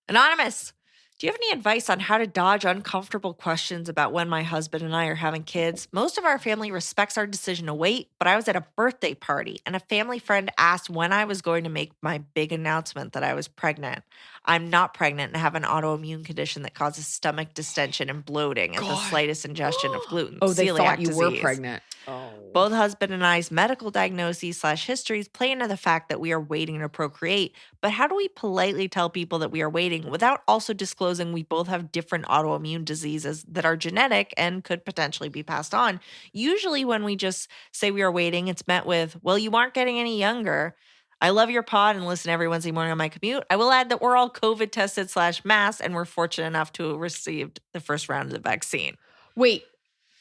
Speaker 5: Anonymous, do you have any advice on how to dodge uncomfortable questions about when my husband and I are having kids? Most of our family respects our decision to wait, but I was at a birthday party and a family friend asked when I was going to make my big announcement that I was pregnant. I'm not pregnant and have an autoimmune condition that causes stomach distension and bloating at the slightest ingestion of gluten.
Speaker 4: Oh, they
Speaker 5: celiac
Speaker 4: thought you were
Speaker 5: disease.
Speaker 4: pregnant. Oh.
Speaker 5: Both husband and I's medical diagnoses / histories play into the fact that we are waiting to procreate. But how do we politely tell people that we are waiting without also disclosing we both have different autoimmune diseases that are genetic and could potentially be passed on? Usually when we just say we are waiting, it's met with, well, you aren't getting any younger. I love your pod and listen every Wednesday morning on my commute. I will add that we're all COVID tested / masked, and we're fortunate enough to have received the first round of the vaccine.
Speaker 4: Wait,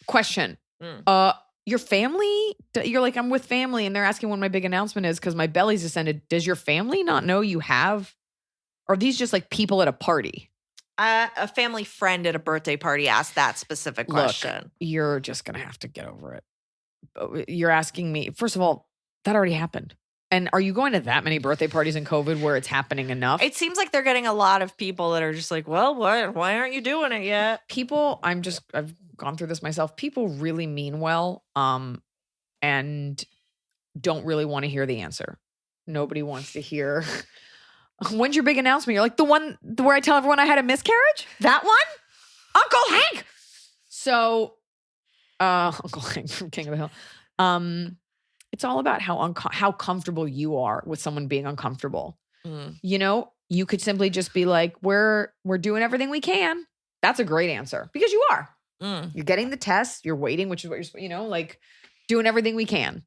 Speaker 4: question. Your family, you're like, I'm with family and they're asking when my big announcement is because my belly's descended. Does your family not know you have? Or are these just like people at a party?
Speaker 5: A family friend at a birthday party asked that specific question.
Speaker 4: Look, you're just going to have to get over it. You're asking me, first of all, that already happened. And are you going to that many birthday parties in COVID where it's happening enough?
Speaker 5: It seems like they're getting a lot of people that are just like, well, why aren't you doing it yet?
Speaker 4: People, I've gone through this myself. People really mean well and don't really want to hear the answer. Nobody wants to hear, when's your big announcement? You're like, the one where I tell everyone I had a miscarriage? That one? Uncle Hank! So, Uncle Hank from King of the Hill. It's all about how comfortable you are with someone being uncomfortable. You know, you could simply just be like, we're doing everything we can. That's a great answer because you are. You're getting the test, you're waiting, which is what you're, like doing everything we can.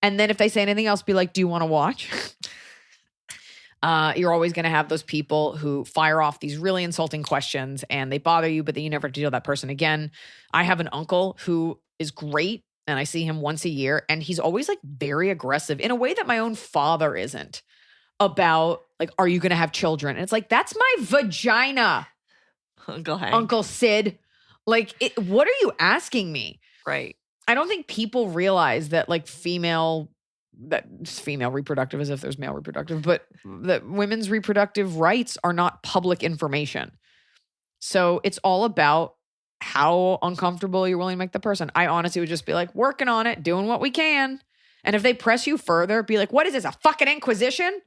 Speaker 4: And then if they say anything else, be like, do you want to watch? You're always going to have those people who fire off these really insulting questions and they bother you, but then you never have to deal with that person again. I have an uncle who is great and I see him once a year and he's always like very aggressive in a way that my own father isn't about like, are you going to have children? And it's like, that's my vagina.
Speaker 5: Uncle Hank.
Speaker 4: Uncle Sid. Like, what are you asking me?
Speaker 5: Right.
Speaker 4: I don't think people realize that like female reproductive as if there's male reproductive, but that women's reproductive rights are not public information. So it's all about how uncomfortable you're willing to make the person. I honestly would just be like, working on it, doing what we can. And if they press you further, be like, what is this, a fucking inquisition?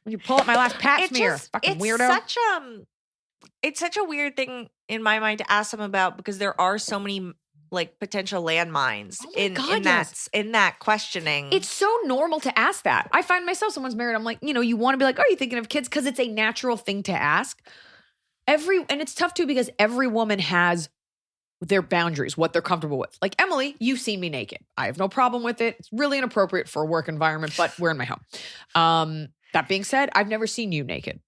Speaker 4: You pull up my last pap smear, fucking weirdo.
Speaker 5: It's such a weird thing in my mind to ask them about because there are so many like potential landmines in that questioning.
Speaker 4: It's so normal to ask that. I find myself, someone's married, I'm like, you want to be like, are you thinking of kids? Because it's a natural thing to ask. And it's tough too because every woman has their boundaries, what they're comfortable with. Like Emily, you've seen me naked. I have no problem with it. It's really inappropriate for a work environment, but we're in my home. That being said, I've never seen you naked.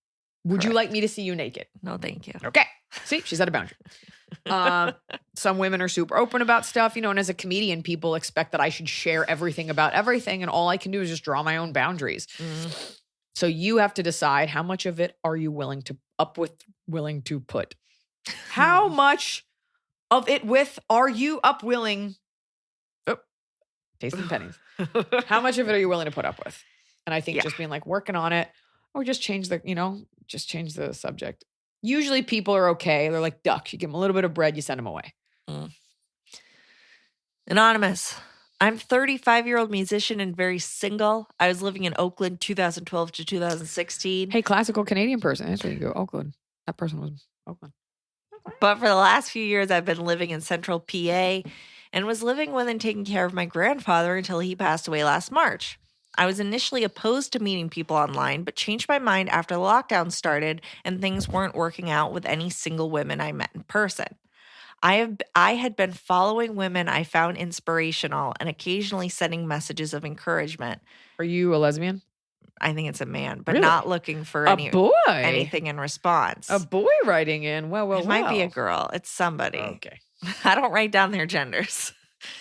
Speaker 4: Would you like me to see you naked?
Speaker 5: No, thank you.
Speaker 4: Okay. See, she's at a boundary. Some women are super open about stuff, and as a comedian, people expect that I should share everything about everything. And all I can do is just draw my own boundaries. So you have to decide how much of it are you willing to put? How much of it are you willing? Oh, tasting pennies. How much of it are you willing to put up with? And I think just being like working on it or just change the subject. Usually people are okay. They're like ducks. You give them a little bit of bread, you send them away.
Speaker 5: Anonymous. I'm 35-year-old musician and very single. I was living in Oakland 2012 to 2016.
Speaker 4: Hey, classical Canadian person. That's where you go, Oakland. That person was Oakland.
Speaker 5: But for the last few years, I've been living in central PA and was living with and taking care of my grandfather until he passed away last March. I was initially opposed to meeting people online, but changed my mind after the lockdown started and things weren't working out with any single women I met in person. I had been following women I found inspirational and occasionally sending messages of encouragement.
Speaker 4: Are you a lesbian?
Speaker 5: I think it's a man, but
Speaker 4: Really?
Speaker 5: not looking for anything in response.
Speaker 4: A boy writing in. Well.
Speaker 5: It might be a girl. It's somebody.
Speaker 4: Okay.
Speaker 5: I don't write down their genders.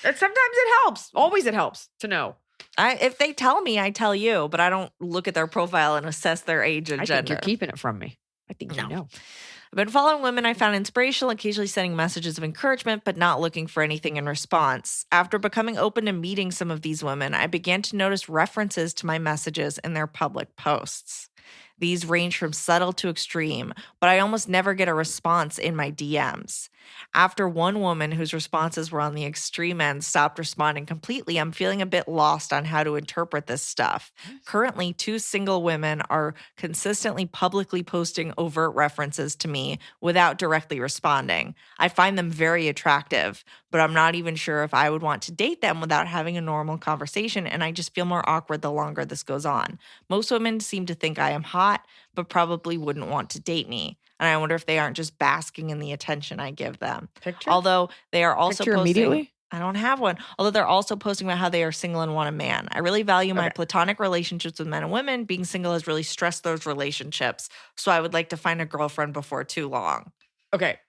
Speaker 4: Sometimes it helps. Always it helps to know.
Speaker 5: If they tell me, I tell you, but I don't look at their profile and assess their age and
Speaker 4: I
Speaker 5: gender.
Speaker 4: think you're keeping it from me. I think you know.
Speaker 5: I've been following women I found inspirational, occasionally sending messages of encouragement, but not looking for anything in response. After becoming open to meeting some of these women, I began to notice references to my messages in their public posts. These range from subtle to extreme, but I almost never get a response in my DMs. After one woman whose responses were on the extreme end stopped responding completely, I'm feeling a bit lost on how to interpret this stuff. Currently, 2 single women are consistently publicly posting overt references to me without directly responding. I find them very attractive, but I'm not even sure if I would want to date them without having a normal conversation, and I just feel more awkward the longer this goes on. Most women seem to think I am hot, but probably wouldn't want to date me. And I wonder if they aren't just basking in the attention I give them.
Speaker 4: Picture?
Speaker 5: Although they are also
Speaker 4: Picture
Speaker 5: posting.
Speaker 4: immediately?
Speaker 5: I don't have one. Although they're also posting about how they are single and want a man. I really value my platonic relationships with men and women. Being single has really stressed those relationships. So I would like to find a girlfriend before too long.
Speaker 4: Okay.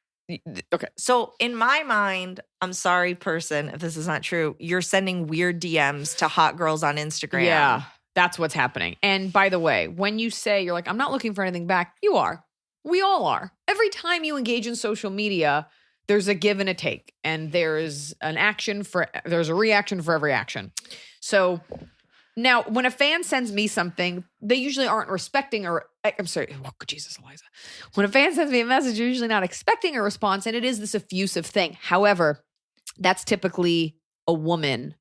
Speaker 5: So in my mind, I'm sorry, person, if this is not true, you're sending weird DMs to hot girls on Instagram.
Speaker 4: Yeah, that's what's happening. And by the way, when you say you're like, I'm not looking for anything back, you are. We all are. Every time you engage in social media, there's a give and a take, and there's a reaction for every action. So now when a fan sends me something, they usually aren't respecting I'm sorry. Oh, Jesus, Iliza. When a fan sends me a message, you're usually not expecting a response, and it is this effusive thing. However, that's typically a woman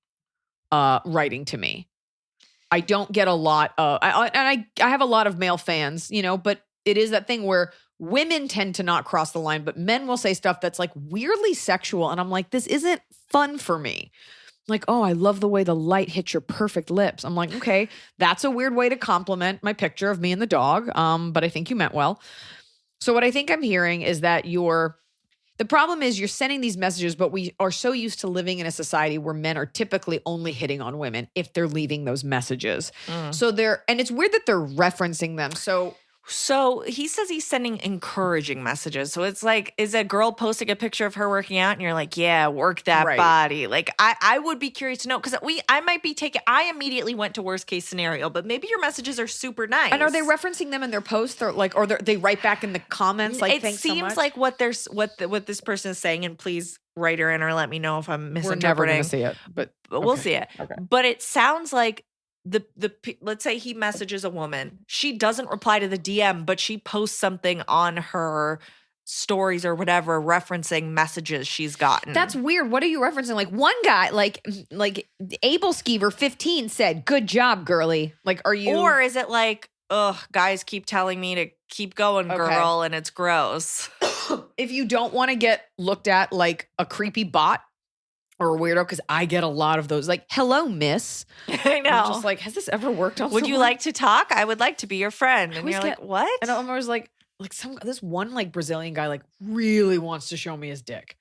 Speaker 4: writing to me. I don't get a lot of, I have a lot of male fans, but it is that thing where women tend to not cross the line, but men will say stuff that's like weirdly sexual. And I'm like, this isn't fun for me. Like, oh, I love the way the light hits your perfect lips. I'm like, okay, that's a weird way to compliment my picture of me and the dog. But I think you meant well. So what I think I'm hearing is that the problem is you're sending these messages, but we are so used to living in a society where men are typically only hitting on women if they're leaving those messages. So and it's weird that they're referencing them.
Speaker 5: So he says he's sending encouraging messages. So it's like, is a girl posting a picture of her working out and you're like, yeah, work that
Speaker 4: Right.
Speaker 5: body. Like I would be curious to know because I immediately went to worst case scenario, but maybe your messages are super nice.
Speaker 4: And are they referencing them in their posts or they write back in the comments like,
Speaker 5: it
Speaker 4: thanks so
Speaker 5: seems
Speaker 4: much?
Speaker 5: like what this person is saying, and please write her in or let me know if I'm
Speaker 4: We're never
Speaker 5: misinterpreting.
Speaker 4: going to see it, but
Speaker 5: We'll
Speaker 4: okay.
Speaker 5: see it.
Speaker 4: Okay.
Speaker 5: But it sounds like let's say he messages a woman. She doesn't reply to the DM, but she posts something on her stories or whatever referencing messages she's gotten.
Speaker 4: That's weird. What are you referencing? Like one guy, like Abel Skeever 15 said, "Good job, girly." Like, are you?
Speaker 5: Or is it like, ugh, guys keep telling me to keep going,
Speaker 4: Okay.
Speaker 5: girl, and it's gross.
Speaker 4: If you don't want to get looked at like a creepy bot or a weirdo, because I get a lot of those. Like, hello, miss.
Speaker 5: I know.
Speaker 4: I'm just like, has this ever worked on?
Speaker 5: Would you
Speaker 4: someone?
Speaker 5: like to talk? I would like to be your friend. And
Speaker 4: always
Speaker 5: you're
Speaker 4: get-
Speaker 5: like, what?
Speaker 4: And I'm always like this one like Brazilian guy like really wants to show me his dick.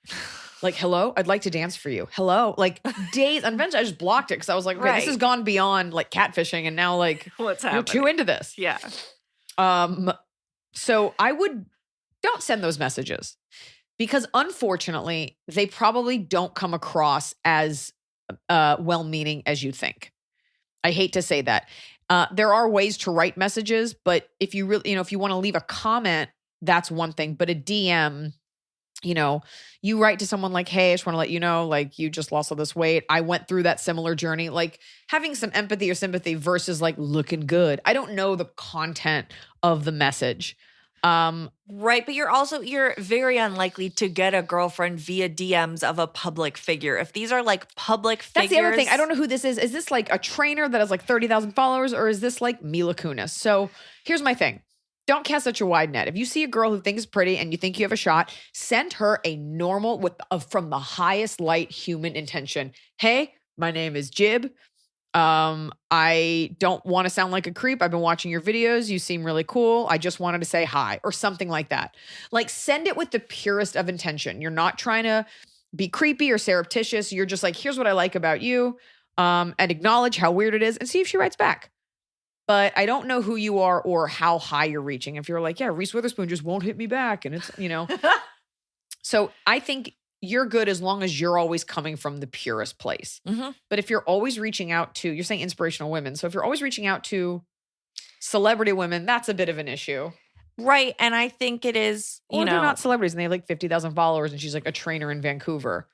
Speaker 4: Like, hello, I'd like to dance for you. Hello, like days. And eventually I just blocked it because I was like, okay,
Speaker 5: Right.
Speaker 4: this has gone beyond like catfishing, and now like
Speaker 5: What's
Speaker 4: you're
Speaker 5: happening?
Speaker 4: too into this.
Speaker 5: Yeah.
Speaker 4: So don't send those messages because unfortunately they probably don't come across as well-meaning as you think. I hate to say that. There are ways to write messages, but if you really, if you want to leave a comment, that's one thing. But a DM, you write to someone like, hey, I just want to let you know, like, you just lost all this weight. I went through that similar journey. Like having some empathy or sympathy versus like looking good. I don't know the content of the message.
Speaker 5: Right, but you're very unlikely to get a girlfriend via DMs of a public figure. If these are like public figures.
Speaker 4: That's the other thing. I don't know who this is. Is this like a trainer that has like 30,000 followers, or is this like Mila Kunis? So here's my thing. Don't cast such a wide net. If you see a girl who thinks pretty and you think you have a shot, send her a normal from the highest light human intention. Hey, my name is Jib. I don't want to sound like a creep. I've been watching your videos. You seem really cool. I just wanted to say hi or something like that. Like send it with the purest of intention. You're not trying to be creepy or surreptitious. You're just like, here's what I like about you. And acknowledge how weird it is and see if she writes back. But I don't know who you are or how high you're reaching. If you're like, yeah, Reese Witherspoon just won't hit me back. And it's, So I think you're good as long as you're always coming from the purest place.
Speaker 5: Mm-hmm.
Speaker 4: But if you're always reaching out to, you're saying inspirational women. So if you're always reaching out to celebrity women, that's a bit of an issue.
Speaker 5: Right. And I think it is,
Speaker 4: Or they're not celebrities and they have like 50,000 followers and she's like a trainer in Vancouver.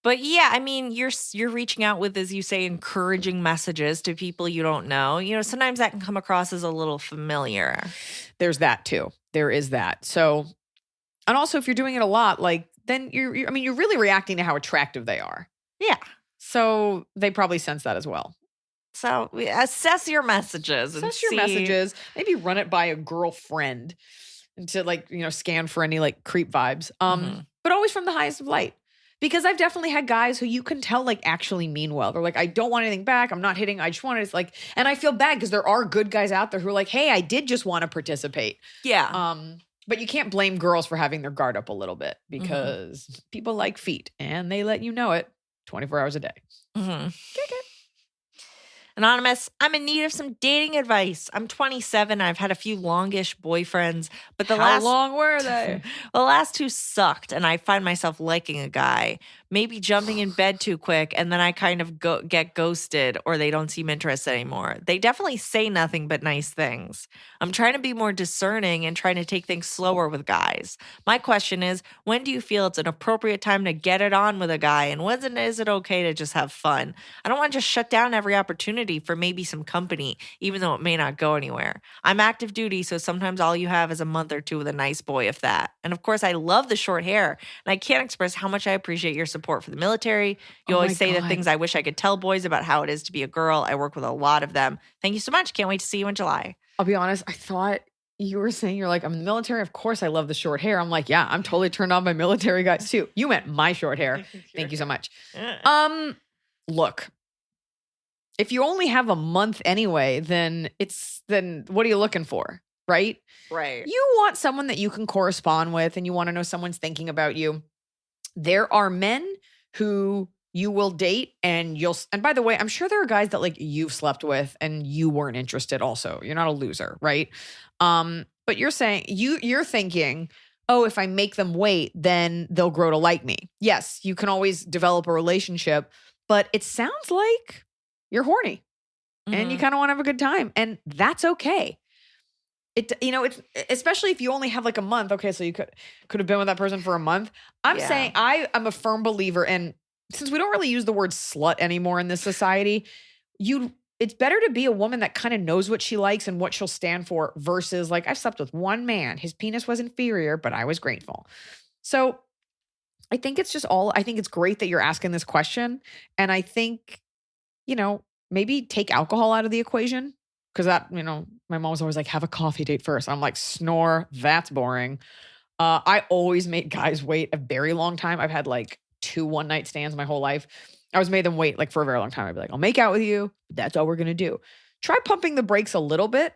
Speaker 5: But yeah, I mean, you're reaching out with, as you say, encouraging messages to people you don't know. Sometimes that can come across as a little familiar.
Speaker 4: There's that too. There is that. So, and also if you're doing it a lot, like then you're really reacting to how attractive they are.
Speaker 5: Yeah.
Speaker 4: So they probably sense that as well.
Speaker 5: So assess your messages.
Speaker 4: Assess your messages. Maybe run it by a girlfriend and to like, scan for any like creep vibes. But always from the highest of light. Because I've definitely had guys who you can tell like actually mean well. They're like, I don't want anything back. I'm not hitting. I just wanted to like, and I feel bad because there are good guys out there who are like, hey, I did just want to participate.
Speaker 5: Yeah.
Speaker 4: But you can't blame girls for having their guard up a little bit because people like feet and they let you know it 24 hours a day.
Speaker 5: Mm-hmm. Anonymous, I'm in need of some dating advice. I'm 27. I've had a few longish boyfriends, but
Speaker 4: How long were they?
Speaker 5: The last two sucked, and I find myself liking a guy, maybe jumping in bed too quick, and then I kind of get ghosted or they don't seem interested anymore. They definitely say nothing but nice things. I'm trying to be more discerning and trying to take things slower with guys. My question is, when do you feel it's an appropriate time to get it on with a guy, and when is it okay to just have fun? I don't want to just shut down every opportunity for maybe some company, even though it may not go anywhere. I'm active duty, so sometimes all you have is a month or two with a nice boy, if that. And of course, I love the short hair, and I can't express how much I appreciate your support for the military. You
Speaker 4: Oh
Speaker 5: always
Speaker 4: my
Speaker 5: say the
Speaker 4: God.
Speaker 5: things I wish I could tell boys about how it is to be a girl. I work with a lot of them. Thank you so much. Can't wait to see you in July.
Speaker 4: I'll be honest. I thought you were saying you're like, I'm in the military. Of course I love the short hair. I'm like, yeah, I'm totally turned on by military guys too. You meant my short hair. Thank you so much. look, if you only have a month anyway, then what are you looking for? Right?
Speaker 5: Right.
Speaker 4: You want someone that you can correspond with and you want to know someone's thinking about you. There are men who you will date and by the way, I'm sure there are guys that like you've slept with and you weren't interested also. You're not a loser, right? But you're saying you're thinking, oh, if I make them wait, then they'll grow to like me. Yes, you can always develop a relationship, but it sounds like you're horny and you kind of want to have a good time, and that's okay. It's especially if you only have like a month. Okay, so you could have been with that person for a month. I'm saying I'm a firm believer, and since we don't really use the word slut anymore in this society, it's better to be a woman that kind of knows what she likes and what she'll stand for versus like I've slept with one man. His penis was inferior, but I was grateful. So I think it's great that you're asking this question. And I think, maybe take alcohol out of the equation. Because that, my mom was always like, have a coffee date first. I'm like, snore, that's boring. I always make guys wait a very long time. I've had like 2 one-night stands my whole life. I was made them wait like for a very long time. I'd be like, I'll make out with you. That's all we're going to do. Try pumping the brakes a little bit.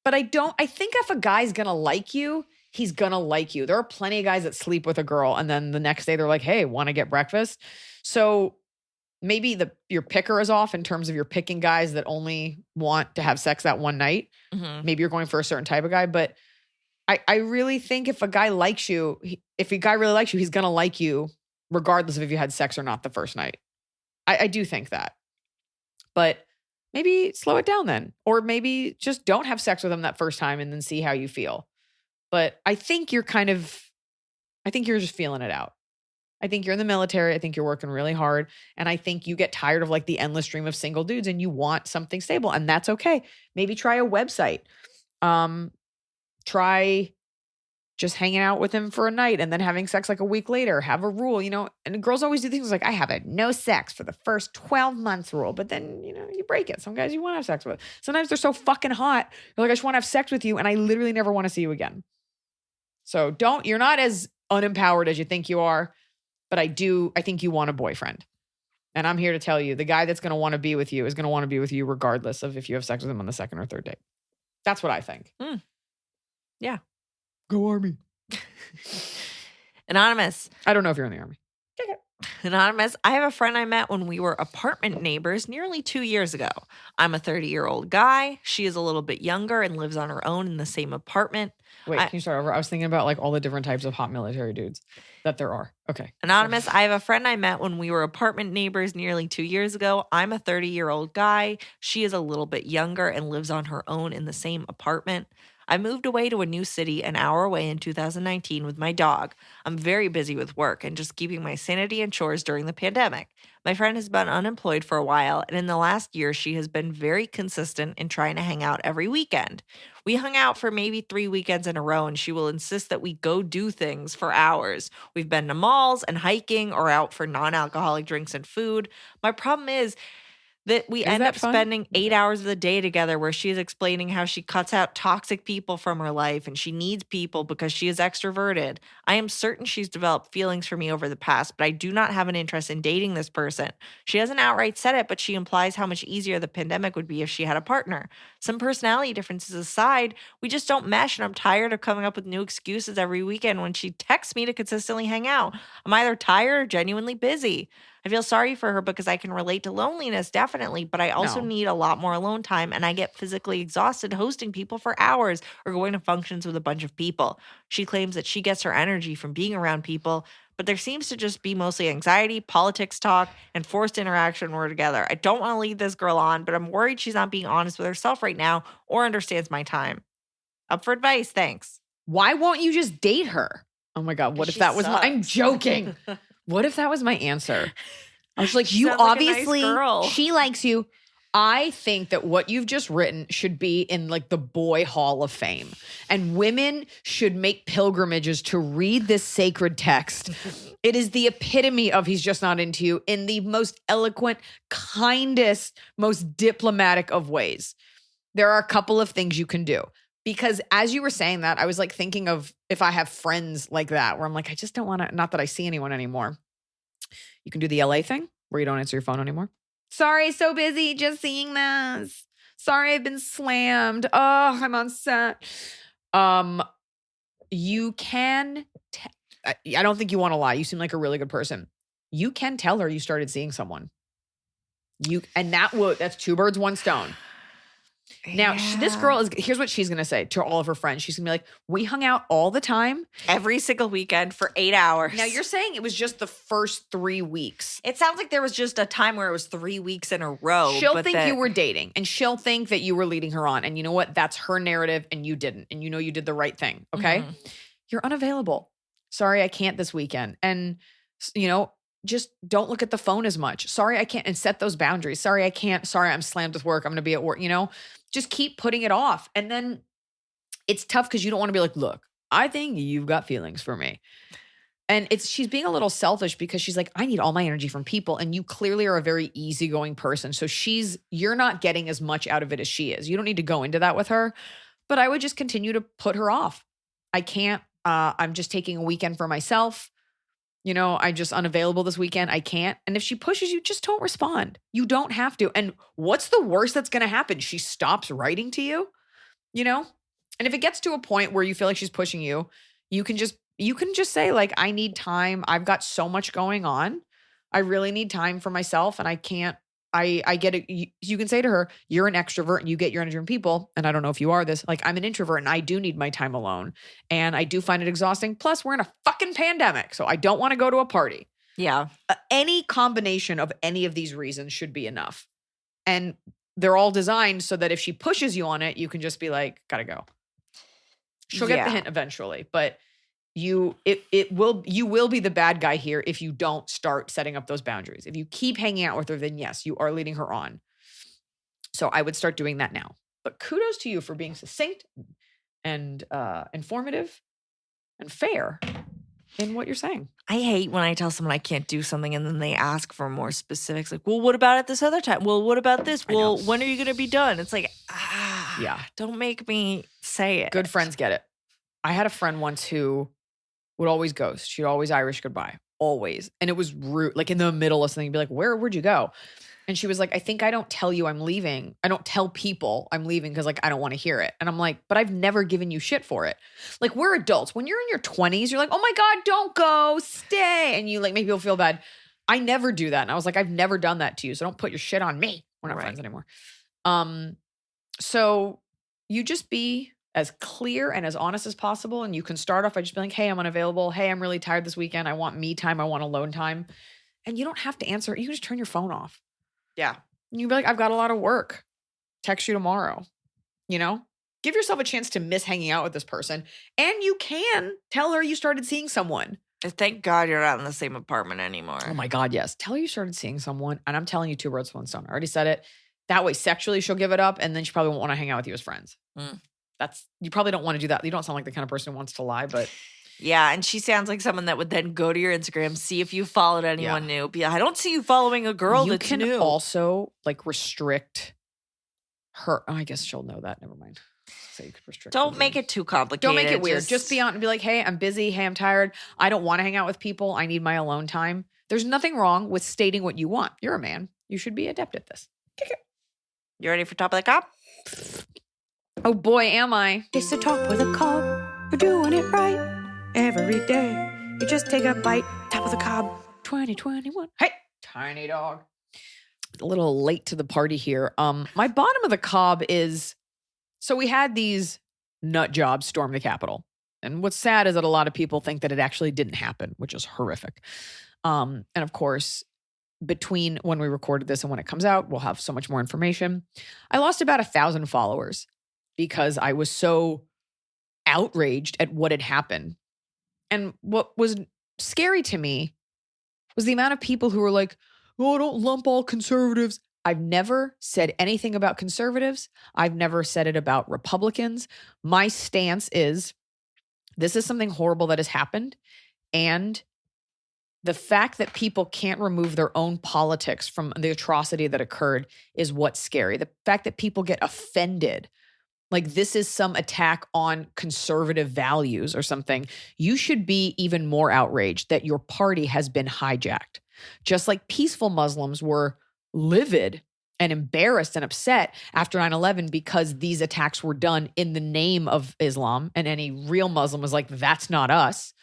Speaker 4: But I think if a guy's going to like you, he's going to like you. There are plenty of guys that sleep with a girl and then the next day they're like, hey, want to get breakfast? So maybe your picker is off in terms of you're picking guys that only want to have sex that one night. Maybe you're going for a certain type of guy. But I really think if a guy likes you, if a guy really likes you, he's going to like you regardless of if you had sex or not the first night. I do think that. But maybe slow it down then. Or maybe just don't have sex with him that first time and then see how you feel. But I think you're just feeling it out. I think you're in the military. I think you're working really hard. And I think you get tired of like the endless stream of single dudes and you want something stable. And that's okay. Maybe try a website. Try just hanging out with him for a night and then having sex like a week later. Have a rule, and girls always do things like, I have a no sex for the first 12 months rule. But then, you break it. Some guys you want to have sex with. Sometimes they're so fucking hot. You're like, I just want to have sex with you. And I literally never want to see you again. So you're not as unempowered as you think you are. But I think you want a boyfriend. And I'm here to tell you, the guy that's going to want to be with you is going to want to be with you regardless of if you have sex with him on the second or third date. That's what I think.
Speaker 5: Yeah.
Speaker 4: Go Army.
Speaker 5: Anonymous.
Speaker 4: I don't know if you're in the Army.
Speaker 5: Anonymous. I have a friend I met when we were apartment neighbors nearly 2 years ago. I'm a 30-year-old guy. She is a little bit younger and lives on her own in the same apartment.
Speaker 4: Wait, can you start over? I was thinking about like all the different types of hot military dudes that there are. Okay.
Speaker 5: Anonymous. I have a friend I met when we were apartment neighbors nearly 2 years ago. I'm a 30-year-old guy. She is a little bit younger and lives on her own in the same apartment. I moved away to a new city an hour away in 2019 with my dog. I'm very busy with work and just keeping my sanity and chores during the pandemic. My friend has been unemployed for a while, and in the last year, she has been very consistent in trying to hang out every weekend. We hung out for maybe 3 weekends in a row, and she will insist that we go do things for hours. We've been to malls and hiking or out for non-alcoholic drinks and food. My problem is that we end up spending 8 hours of the day together where she is explaining how she cuts out toxic people from her life and she needs people because she is extroverted. I am certain she's developed feelings for me over the past, but I do not have an interest in dating this person. She hasn't outright said it, but she implies how much easier the pandemic would be if she had a partner. Some personality differences aside, we just don't mesh, and I'm tired of coming up with new excuses every weekend when she texts me to consistently hang out. I'm either tired or genuinely busy. I feel sorry for her because I can relate to loneliness, definitely, but I also need a lot more alone time, and I get physically exhausted hosting people for hours or going to functions with a bunch of people. She claims that she gets her energy from being around people, but there seems to just be mostly anxiety, politics talk, and forced interaction when we're together. I don't want to lead this girl on, but I'm worried she's not being honest with herself right now or understands my time. Up for advice, thanks.
Speaker 4: Why won't you just date her? Oh my God, what if that was I'm joking. What if that was my answer? I was like, you obviously, she likes you. I think that what you've just written should be in like the Boy Hall of Fame. And women should make pilgrimages to read this sacred text. It is the epitome of he's just not into you in the most eloquent, kindest, most diplomatic of ways. There are a couple of things you can do. Because as you were saying that, I was like thinking of if I have friends like that where I'm like, I just don't want to, not that I see anyone anymore. You can do the LA thing where you don't answer your phone anymore. Sorry, so busy just seeing this. Sorry, I've been slammed. Oh, I'm on set. You can, I don't think you want to lie. You seem like a really good person. You can tell her you started seeing someone. That's two birds, one stone. Now, this girl here's what she's going to say to all of her friends. She's going to be like, we hung out all the time.
Speaker 5: Every single weekend for 8 hours.
Speaker 4: Now, you're saying it was just the first 3 weeks.
Speaker 5: It sounds like there was just a time where it was 3 weeks in a row.
Speaker 4: She'll think you were dating, and she'll think that you were leading her on. And you know what? That's her narrative, and you didn't. And you know you did the right thing, okay?
Speaker 5: Mm-hmm.
Speaker 4: You're unavailable. Sorry, I can't this weekend. And, just don't look at the phone as much. Sorry, I can't. And set those boundaries. Sorry, I can't. Sorry, I'm slammed with work. I'm going to be at work, Just keep putting it off. And then it's tough because you don't want to be like, look, I think you've got feelings for me. And she's being a little selfish because she's like, I need all my energy from people. And you clearly are a very easygoing person. So you're not getting as much out of it as she is. You don't need to go into that with her. But I would just continue to put her off. I can't. I'm just taking a weekend for myself. I'm just unavailable this weekend. I can't. And if she pushes you, just don't respond. You don't have to. And what's the worst that's going to happen? She stops writing to you, And if it gets to a point where you feel like she's pushing you, you can just say like, I need time. I've got so much going on. I really need time for myself and I can't. I get it. You can say to her, you're an extrovert and you get your energy from people. And I don't know if you are this, like I'm an introvert and I do need my time alone. And I do find it exhausting. Plus we're in a fucking pandemic. So I don't want to go to a party.
Speaker 5: Yeah.
Speaker 4: Any combination of any of these reasons should be enough. And they're all designed so that if she pushes you on it, you can just be like, gotta go. She'll get the hint eventually, but you will be the bad guy here if you don't start setting up those boundaries. If you keep hanging out with her, then yes, you are leading her on. So I would start doing that now. But kudos to you for being succinct and informative and fair in what you're saying.
Speaker 5: I hate when I tell someone I can't do something and then they ask for more specifics. Like, well, what about it this other time? Well, what about this? Well, when are you going to be done? It's like, don't make me say it.
Speaker 4: Good friends get it. I had a friend once who would always ghost. She'd always Irish goodbye. Always. And it was rude. Like in the middle of something, you'd be like, where'd you go? And she was like, I think I don't tell you I'm leaving. I don't tell people I'm leaving because like I don't want to hear it. And I'm like, but I've never given you shit for it. Like we're adults. When you're in your 20s, you're like, oh my God, don't go, stay. And you like make people feel bad. I never do that. And I was like, I've never done that to you. So don't put your shit on me. We're not friends anymore. So you just be as clear and as honest as possible. And you can start off by just being like, hey, I'm unavailable. Hey, I'm really tired this weekend. I want me time. I want alone time. And you don't have to answer. You can just turn your phone off.
Speaker 5: Yeah.
Speaker 4: And you'd be like, I've got a lot of work. Text you tomorrow. Give yourself a chance to miss hanging out with this person. And you can tell her you started seeing someone.
Speaker 5: Thank God you're not in the same apartment anymore.
Speaker 4: Oh my God, yes. Tell her you started seeing someone. And I'm telling you, two birds, one stone. I already said it. That way, sexually, she'll give it up. And then she probably won't want to hang out with you as friends. You probably don't want to do that. You don't sound like the kind of person who wants to lie, but.
Speaker 5: Yeah, and she sounds like someone that would then go to your Instagram, see if you followed anyone new. Be like, I don't see you following a girl that's new.
Speaker 4: You can also like restrict her. Oh, I guess she'll know that. Never mind. So you could restrict.
Speaker 5: Don't make it too complicated.
Speaker 4: Don't make it weird. Just be on and be like, hey, I'm busy. Hey, I'm tired. I don't want to hang out with people. I need my alone time. There's nothing wrong with stating what you want. You're a man. You should be adept at this.
Speaker 5: You ready for Top of the Cop?
Speaker 4: Oh boy, am I.
Speaker 7: It's the Top with a Cob. We're doing it right. Every day, you just take a bite. Top of the Cob.
Speaker 4: 2021. Hey, tiny dog. A little late to the party here. My bottom of the Cob is, so we had these nut jobs storm the Capitol. And what's sad is that a lot of people think that it actually didn't happen, which is horrific. And of course, between when we recorded this and when it comes out, we'll have so much more information. I lost about 1,000 followers because I was so outraged at what had happened. And what was scary to me was the amount of people who were like, oh, don't lump all conservatives. I've never said anything about conservatives. I've never said it about Republicans. My stance is this is something horrible that has happened. And the fact that people can't remove their own politics from the atrocity that occurred is what's scary. The fact that people get offended like this is some attack on conservative values or something. You should be even more outraged that your party has been hijacked. Just like peaceful Muslims were livid and embarrassed and upset after 9/11 because these attacks were done in the name of Islam. And any real Muslim was like, that's not us.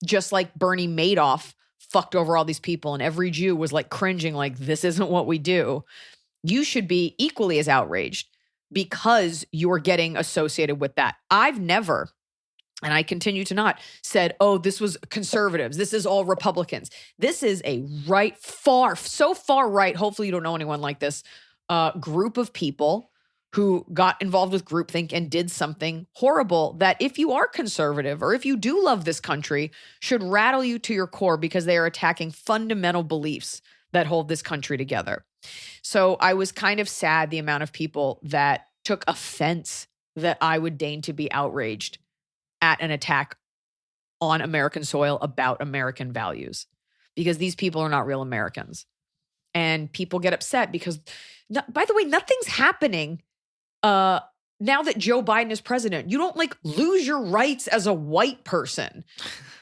Speaker 4: Just like Bernie Madoff fucked over all these people and every Jew was like cringing, like, this isn't what we do. You should be equally as outraged because you're getting associated with that. I've never, and I continue to not, said, oh, this was conservatives. This is all Republicans. This is a so far right, hopefully you don't know anyone like this, group of people who got involved with groupthink and did something horrible that if you are conservative or if you do love this country, should rattle you to your core because they are attacking fundamental beliefs that hold this country together. So I was kind of sad the amount of people that took offense that I would deign to be outraged at an attack on American soil about American values, because these people are not real Americans. And people get upset because, by the way, nothing's happening now that Joe Biden is president. You don't like lose your rights as a white person.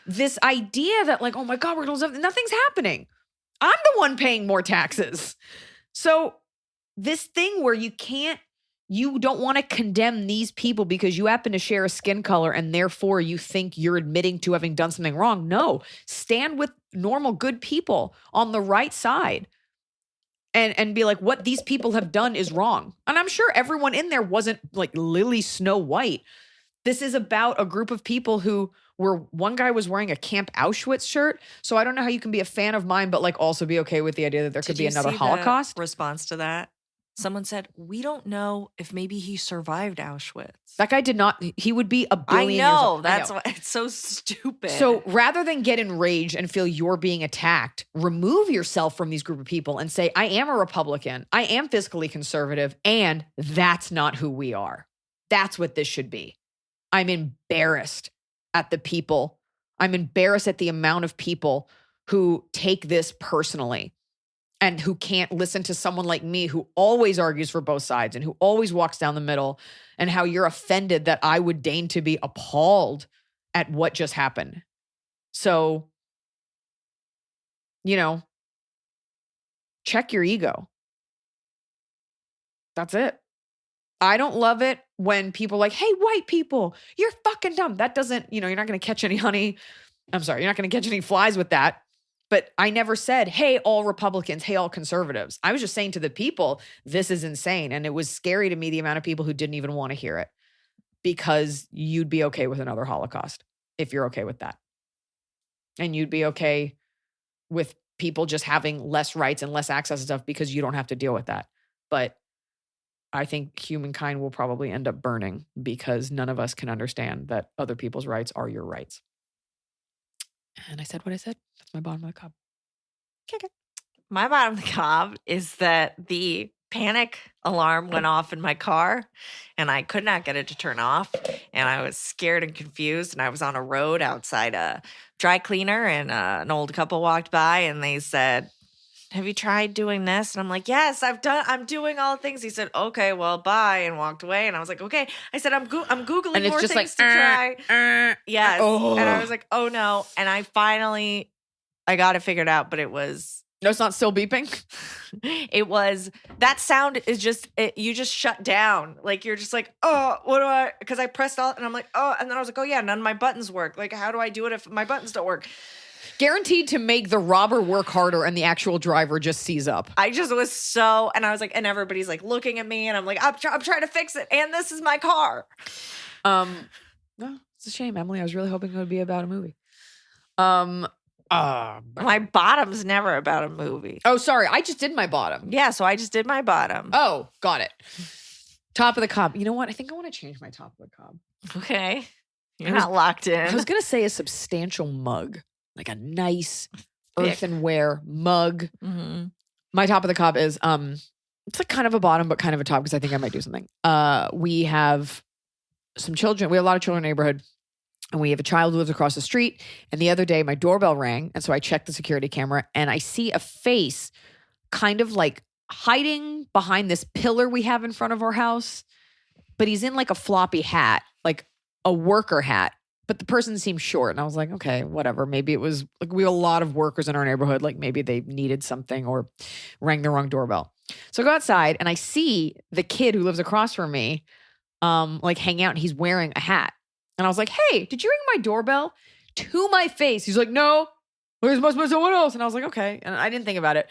Speaker 4: This idea that like, oh my God, we're going to lose, nothing's happening. I'm the one paying more taxes. So this thing where you don't want to condemn these people because you happen to share a skin color and therefore you think you're admitting to having done something wrong. No, stand with normal, good people on the right side and be like, what these people have done is wrong. And I'm sure everyone in there wasn't like Lily Snow White. This is about a group of people who one guy was wearing a Camp Auschwitz shirt. So I don't know how you can be a fan of mine, but like also be okay with the idea that there could be another Holocaust.
Speaker 5: Response to that? Someone said, we don't know if maybe he survived Auschwitz.
Speaker 4: That guy did not. He would be a billion years old.
Speaker 5: That's why it's so stupid.
Speaker 4: So rather than get enraged and feel you're being attacked, remove yourself from these group of people and say, I am a Republican. I am fiscally conservative. And that's not who we are. That's what this should be. I'm embarrassed at the people. I'm embarrassed at the amount of people who take this personally and who can't listen to someone like me who always argues for both sides and who always walks down the middle, and how you're offended that I would deign to be appalled at what just happened. So, check your ego. That's it. I don't love it when people are like, hey, white people, you're fucking dumb. That doesn't, you're not going to catch any honey. I'm sorry, you're not going to catch any flies with that. But I never said, hey, all Republicans, hey, all conservatives. I was just saying to the people, this is insane. And it was scary to me, the amount of people who didn't even want to hear it, because you'd be okay with another Holocaust if you're okay with that. And you'd be okay with people just having less rights and less access to stuff because you don't have to deal with that. But I think humankind will probably end up burning because none of us can understand that other people's rights are your rights. And I said what I said. That's my bottom of the cob.
Speaker 5: Okay. My bottom of the cob is that the panic alarm went off in my car and I could not get it to turn off. And I was scared and confused. And I was on a road outside a dry cleaner, and an old couple walked by and they said, have you tried doing this? And I'm like, yes, I'm doing all the things. He said, okay, well, bye, and walked away. And I was like, okay. I said, I'm Googling
Speaker 4: and it's
Speaker 5: more
Speaker 4: just
Speaker 5: things
Speaker 4: like,
Speaker 5: to try. Yes.
Speaker 4: Oh.
Speaker 5: And I was like, oh no. And I got it figured out, but it was.
Speaker 4: No, it's not still beeping.
Speaker 5: It was, that sound is just, you just shut down. Like, you're just like, oh, because I pressed all, and I'm like, oh, and then I was like, oh yeah, none of my buttons work. Like, how do I do it if my buttons don't work?
Speaker 4: Guaranteed to make the robber work harder and the actual driver just seize up.
Speaker 5: I just was and I was like, and everybody's like looking at me, and I'm like, I'm trying to fix it, and this is my car.
Speaker 4: No, it's a shame, Emily. I was really hoping it would be about a movie.
Speaker 5: My bottom's never about a movie.
Speaker 4: Oh, sorry. I just did my bottom.
Speaker 5: Yeah, so I just did my bottom.
Speaker 4: Oh, got it. Top of the cob. You know what? I think I want to change my top of the cob.
Speaker 5: Okay. You're not locked in.
Speaker 4: I was going to say a substantial mug. Like a nice earthenware mug.
Speaker 5: Mm-hmm.
Speaker 4: My top of the cob is, it's like kind of a bottom, but kind of a top, because I think I might do something. We have some children. We have a lot of children in the neighborhood, and we have a child who lives across the street. And the other day, my doorbell rang. And so I checked the security camera, and I see a face kind of like hiding behind this pillar we have in front of our house. But he's in like a floppy hat, like a worker hat. But the person seemed short, and I was like, okay, whatever. Maybe it was like, we have a lot of workers in our neighborhood. Like maybe they needed something or rang the wrong doorbell. So I go outside and I see the kid who lives across from me, like hang out, and he's wearing a hat. And I was like, hey, did you ring my doorbell? To my face. He's like, no, there must be someone else. And I was like, okay. And I didn't think about it.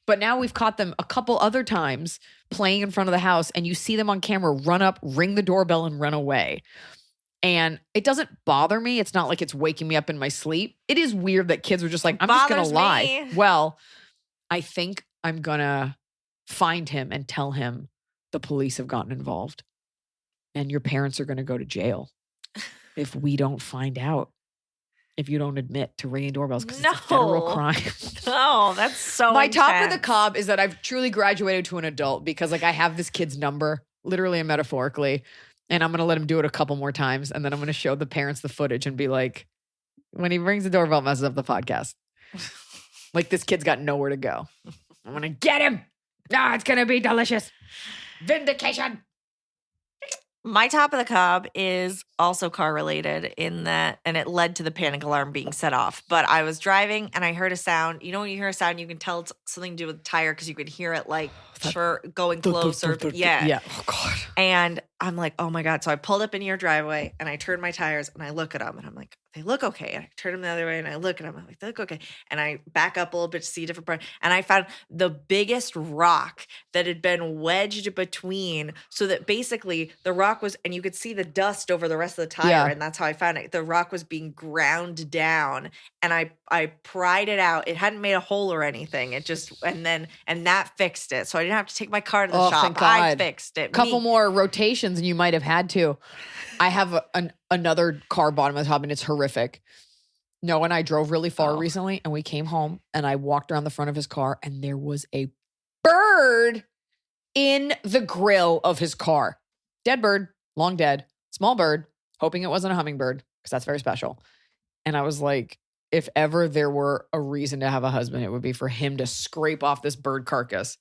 Speaker 4: But now we've caught them a couple other times playing in front of the house, and you see them on camera run up, ring the doorbell, and run away. And it doesn't bother me. It's not like it's waking me up in my sleep. It is weird that kids are just like, I'm just going to lie.
Speaker 5: Me.
Speaker 4: Well, I think I'm going to find him and tell him the police have gotten involved. And your parents are going to go to jail if we don't find out. If you don't admit to ringing doorbells because it's a federal crime.
Speaker 5: No, that's so
Speaker 4: My top of
Speaker 5: intense.
Speaker 4: the cob is that I've truly graduated to an adult because like I have this kid's number, literally and metaphorically. And I'm going to let him do it a couple more times. And then I'm going to show the parents the footage and be like, when he rings the doorbell, it messes up the podcast. Like this kid's got nowhere to go. I'm going to get him. Ah, it's going to be delicious. Vindication.
Speaker 5: My top of the cob is also car related in that, and it led to the panic alarm being set off. But I was driving and I heard a sound. You know, when you hear a sound, you can tell it's something to do with the tire because you could hear it like going closer. Yeah.
Speaker 4: Yeah. Oh, God.
Speaker 5: And I'm like, oh my God. So I pulled up in your driveway and I turned my tires and I look at them and I'm like, they look okay. And I turn them the other way and I look at them. I'm like, they look okay. And I back up a little bit to see a different part. And I found the biggest rock that had been wedged between so that basically the rock was, and you could see the dust over the rest of the tire.
Speaker 4: Yeah.
Speaker 5: And that's how I found it. The rock was being ground down and I pried it out. It hadn't made a hole or anything. It just, and that fixed it. So I didn't have to take my car to the shop.
Speaker 4: Thank God.
Speaker 5: I fixed it.
Speaker 4: Couple more rotations and you might have had to. I have another car bottom of the top and it's horrific. Noah and I drove really far recently and we came home and I walked around the front of his car and there was a bird in the grill of his car. Dead bird, long dead, small bird, hoping it wasn't a hummingbird because that's very special. And I was like, if ever there were a reason to have a husband, it would be for him to scrape off this bird carcass.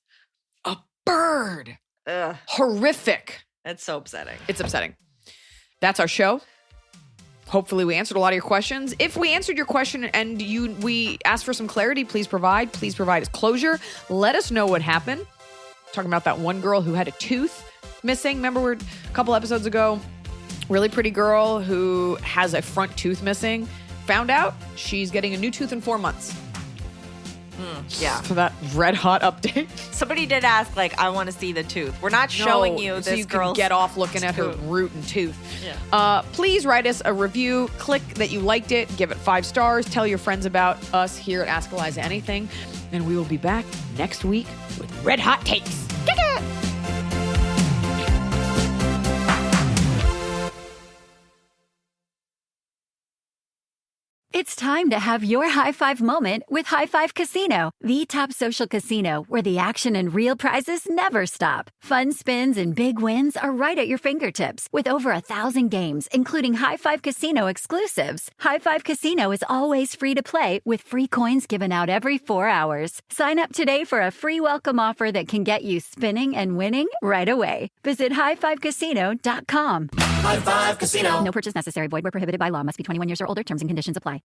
Speaker 4: A bird.
Speaker 5: Ugh,
Speaker 4: Horrific.
Speaker 5: that's so upsetting.
Speaker 4: It's upsetting. That's our show. Hopefully we answered a lot of your questions. If we answered your question and we asked for some clarity, please provide us closure. Let us know what happened. Talking about that one girl who had a tooth missing. Remember a couple episodes ago, really pretty girl who has a front tooth missing. Found out she's getting a new tooth in 4 months.
Speaker 5: Yeah.
Speaker 4: For that red hot update.
Speaker 5: Somebody did ask, like, I want to see the tooth. We're not showing you
Speaker 4: so
Speaker 5: this
Speaker 4: you
Speaker 5: girl's
Speaker 4: can get off looking at her
Speaker 5: tooth.
Speaker 4: root and tooth.
Speaker 5: Yeah.
Speaker 4: Please write us a review. Click that you liked it. Give it 5 stars. Tell your friends about us here at Ask Iliza Anything. And we will be back next week with red hot takes.
Speaker 8: It's time to have your high five moment with High Five Casino, the top social casino where the action and real prizes never stop. Fun spins and big wins are right at your fingertips with over 1,000 games, including High Five Casino exclusives. High Five Casino is always free to play with free coins given out every 4 hours. Sign up today for a free welcome offer that can get you spinning and winning right away. Visit highfivecasino.com.
Speaker 2: High Five Casino.
Speaker 8: No purchase necessary. Void where prohibited by law. Must be 21 years or older. Terms and conditions apply.